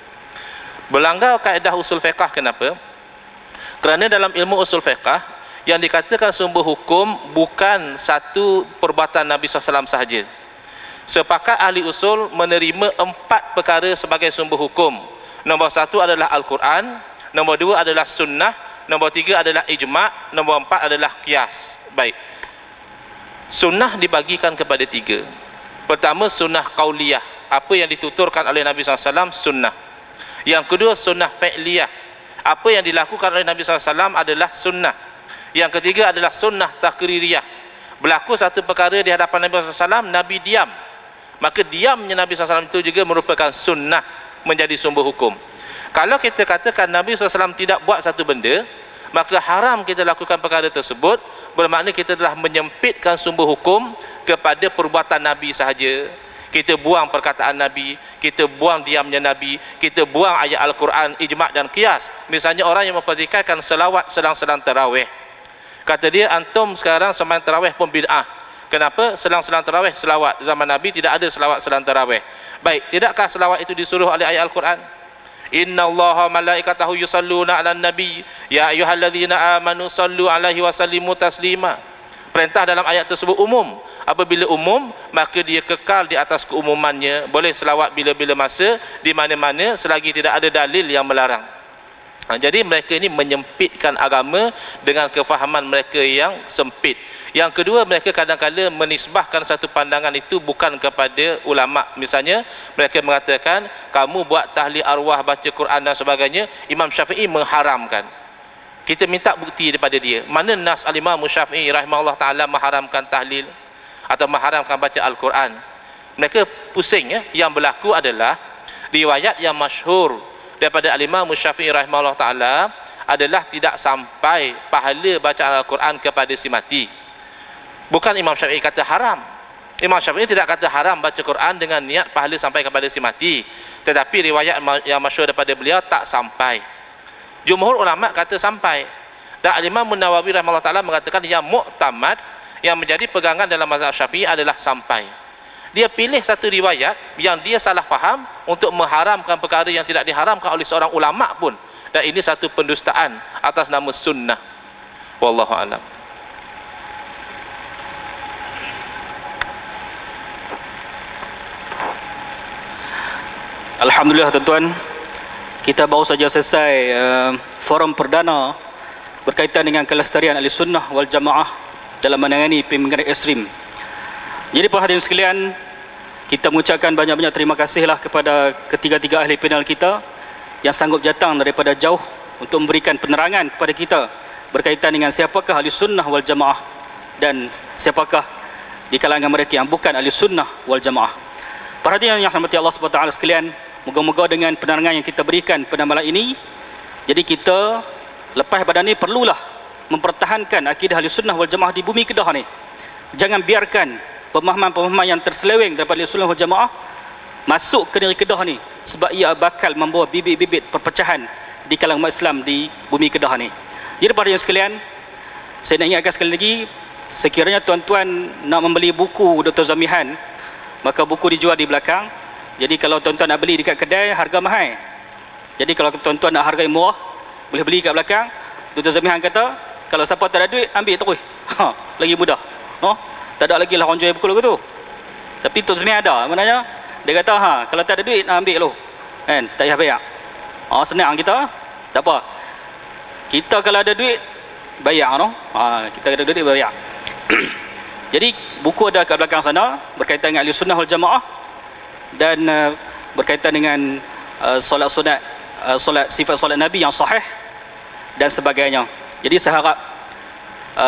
Berlanggar kaedah usul fiqh. Kenapa? Kerana dalam ilmu usul fiqh yang dikatakan sumber hukum bukan satu perbuatan Nabi SAW sahaja. Sepakat ahli usul menerima 4 perkara sebagai sumber hukum. Nombor 1 adalah Al-Quran, nombor 2 adalah sunnah, nombor 3 adalah ijma', nombor 4 adalah qiyas. Baik. Sunnah dibagikan kepada 3. Pertama, sunnah qauliyah, apa yang dituturkan oleh Nabi SAW, sunnah. Yang kedua, sunnah fi'liyah, apa yang dilakukan oleh Nabi SAW adalah sunnah. Yang ketiga adalah sunnah takririyah, berlaku satu perkara di hadapan Nabi SAW, Nabi diam, maka diamnya Nabi SAW itu juga merupakan sunnah, menjadi sumber hukum. Kalau kita katakan Nabi SAW tidak buat satu benda, maka haram kita lakukan perkara tersebut, bermakna kita telah menyempitkan sumber hukum kepada perbuatan Nabi sahaja. Kita buang perkataan Nabi, kita buang diamnya Nabi, kita buang ayat Al-Quran, ijma' dan qiyas. Misalnya orang yang mempertikaikan selawat sedang-sedang tarawih, kata dia antum sekarang sembahyang tarawih pun bid'ah. Kenapa? Sedang-sedang tarawih selawat. Zaman Nabi tidak ada selawat sedang tarawih. Baik, tidakkah selawat itu disuruh oleh ayat Al-Quran? Inna Allaha malaikatahu yusalluna ala nabi ya ayyuhalladzina amanu sallu alaihi wa sallimu taslima. Perintah dalam ayat tersebut umum. Apabila umum, maka dia kekal di atas keumumannya, boleh selawat bila-bila masa, di mana-mana, selagi tidak ada dalil yang melarang. Jadi mereka ini menyempitkan agama dengan kefahaman mereka yang sempit. Yang kedua, mereka kadang-kadang menisbahkan satu pandangan itu bukan kepada ulama. Misalnya mereka mengatakan kamu buat tahlil arwah, baca Quran dan sebagainya, Imam Syafi'i mengharamkan. Kita minta bukti daripada dia. Mana nas al-Imam Syafi'i rahimahullah ta'ala mengharamkan tahlil atau mengharamkan baca Al-Quran? Mereka pusing ya. Yang berlaku adalah riwayat yang masyhur daripada al-Imam Syafi'i rahimahullah ta'ala adalah tidak sampai pahala bacaan Al-Quran kepada si mati. Bukan Imam Syafi'i kata haram. Imam Syafi'i tidak kata haram baca Quran dengan niat pahala sampai kepada si mati, tetapi riwayat yang masyhur daripada beliau tak sampai. Jumhur ulama kata sampai. Dan Imam Nawawi rahimahullah ta'ala mengatakan yang muktamad, yang menjadi pegangan dalam mazhab Syafi'i adalah sampai. Dia pilih satu riwayat yang dia salah faham untuk mengharamkan perkara yang tidak diharamkan oleh seorang ulama pun, dan ini satu pendustaan atas nama sunnah. Wallahu a'lam. Alhamdulillah tuan-tuan, kita baru saja selesai forum perdana berkaitan dengan kelestarian ahli sunnah wal jamaah dalam menangani pemimpinan ekstrim. Jadi para hadirin sekalian, kita mengucapkan banyak-banyak terima kasihlah kepada ketiga-tiga ahli panel kita yang sanggup datang daripada jauh untuk memberikan penerangan kepada kita berkaitan dengan siapakah ahli sunnah wal jamaah dan siapakah di kalangan mereka yang bukan ahli sunnah wal jamaah. Para hadirin yang dirahmati Allah Subhanahu wa taala sekalian, moga-moga dengan penerangan yang kita berikan pada malam ini, jadi kita lepas pada ni perlulah mempertahankan akidah ahli sunnah wal jamaah di bumi Kedah ni. Jangan biarkan pemahaman-pemahaman yang terseleweng daripada ahli sunnah wal jamaah masuk ke negeri Kedah ni, sebab ia bakal membawa bibit-bibit perpecahan di kalangan umat Islam di bumi Kedah ni. Jadi para hadirin sekalian, saya nak ingatkan sekali lagi, sekiranya tuan-tuan nak membeli buku Dr. Zamihan, maka buku dijual di belakang. Jadi kalau tuan-tuan nak beli dekat kedai, harga mahal. Jadi kalau tuan-tuan nak harga yang murah, boleh beli kat belakang. Dr. Zamihan kata, kalau siapa tak ada duit, ambil terus. Lagi mudah. Tak ada lagi lah orang jual buku lagu tu. Tapi Dr. Zamihan ada. Maknanya, dia kata, kalau tak ada duit, nak ambil lu. Kan? Tak payah bayar. Senang kita. Tak apa. Kita kalau ada duit, bayar. Kita ada duit, bayar. Jadi buku ada kat belakang sana berkaitan dengan ahli sunnah wal jamaah dan berkaitan dengan solat sifat solat Nabi yang sahih dan sebagainya. Jadi saya harap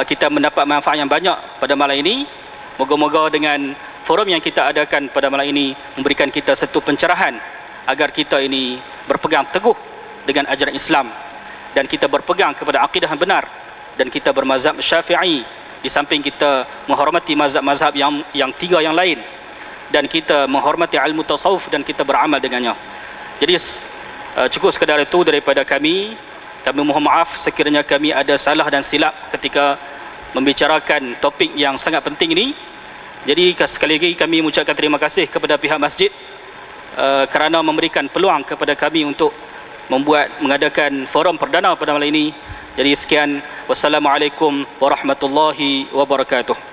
kita mendapat manfaat yang banyak pada malam ini. Moga-moga dengan forum yang kita adakan pada malam ini memberikan kita satu pencerahan agar kita ini berpegang teguh dengan ajaran Islam dan kita berpegang kepada akidah yang benar dan kita bermazhab Syafi'i di samping kita menghormati mazhab-mazhab yang tiga yang lain dan kita menghormati ilmu tasawuf dan kita beramal dengannya. Jadi cukup sekadar itu daripada kami. Kami mohon maaf sekiranya kami ada salah dan silap ketika membicarakan topik yang sangat penting ini. Jadi sekali lagi kami mengucapkan terima kasih kepada pihak masjid kerana memberikan peluang kepada kami untuk mengadakan forum perdana pada malam ini. Jadi sekian, wassalamualaikum warahmatullahi wabarakatuh.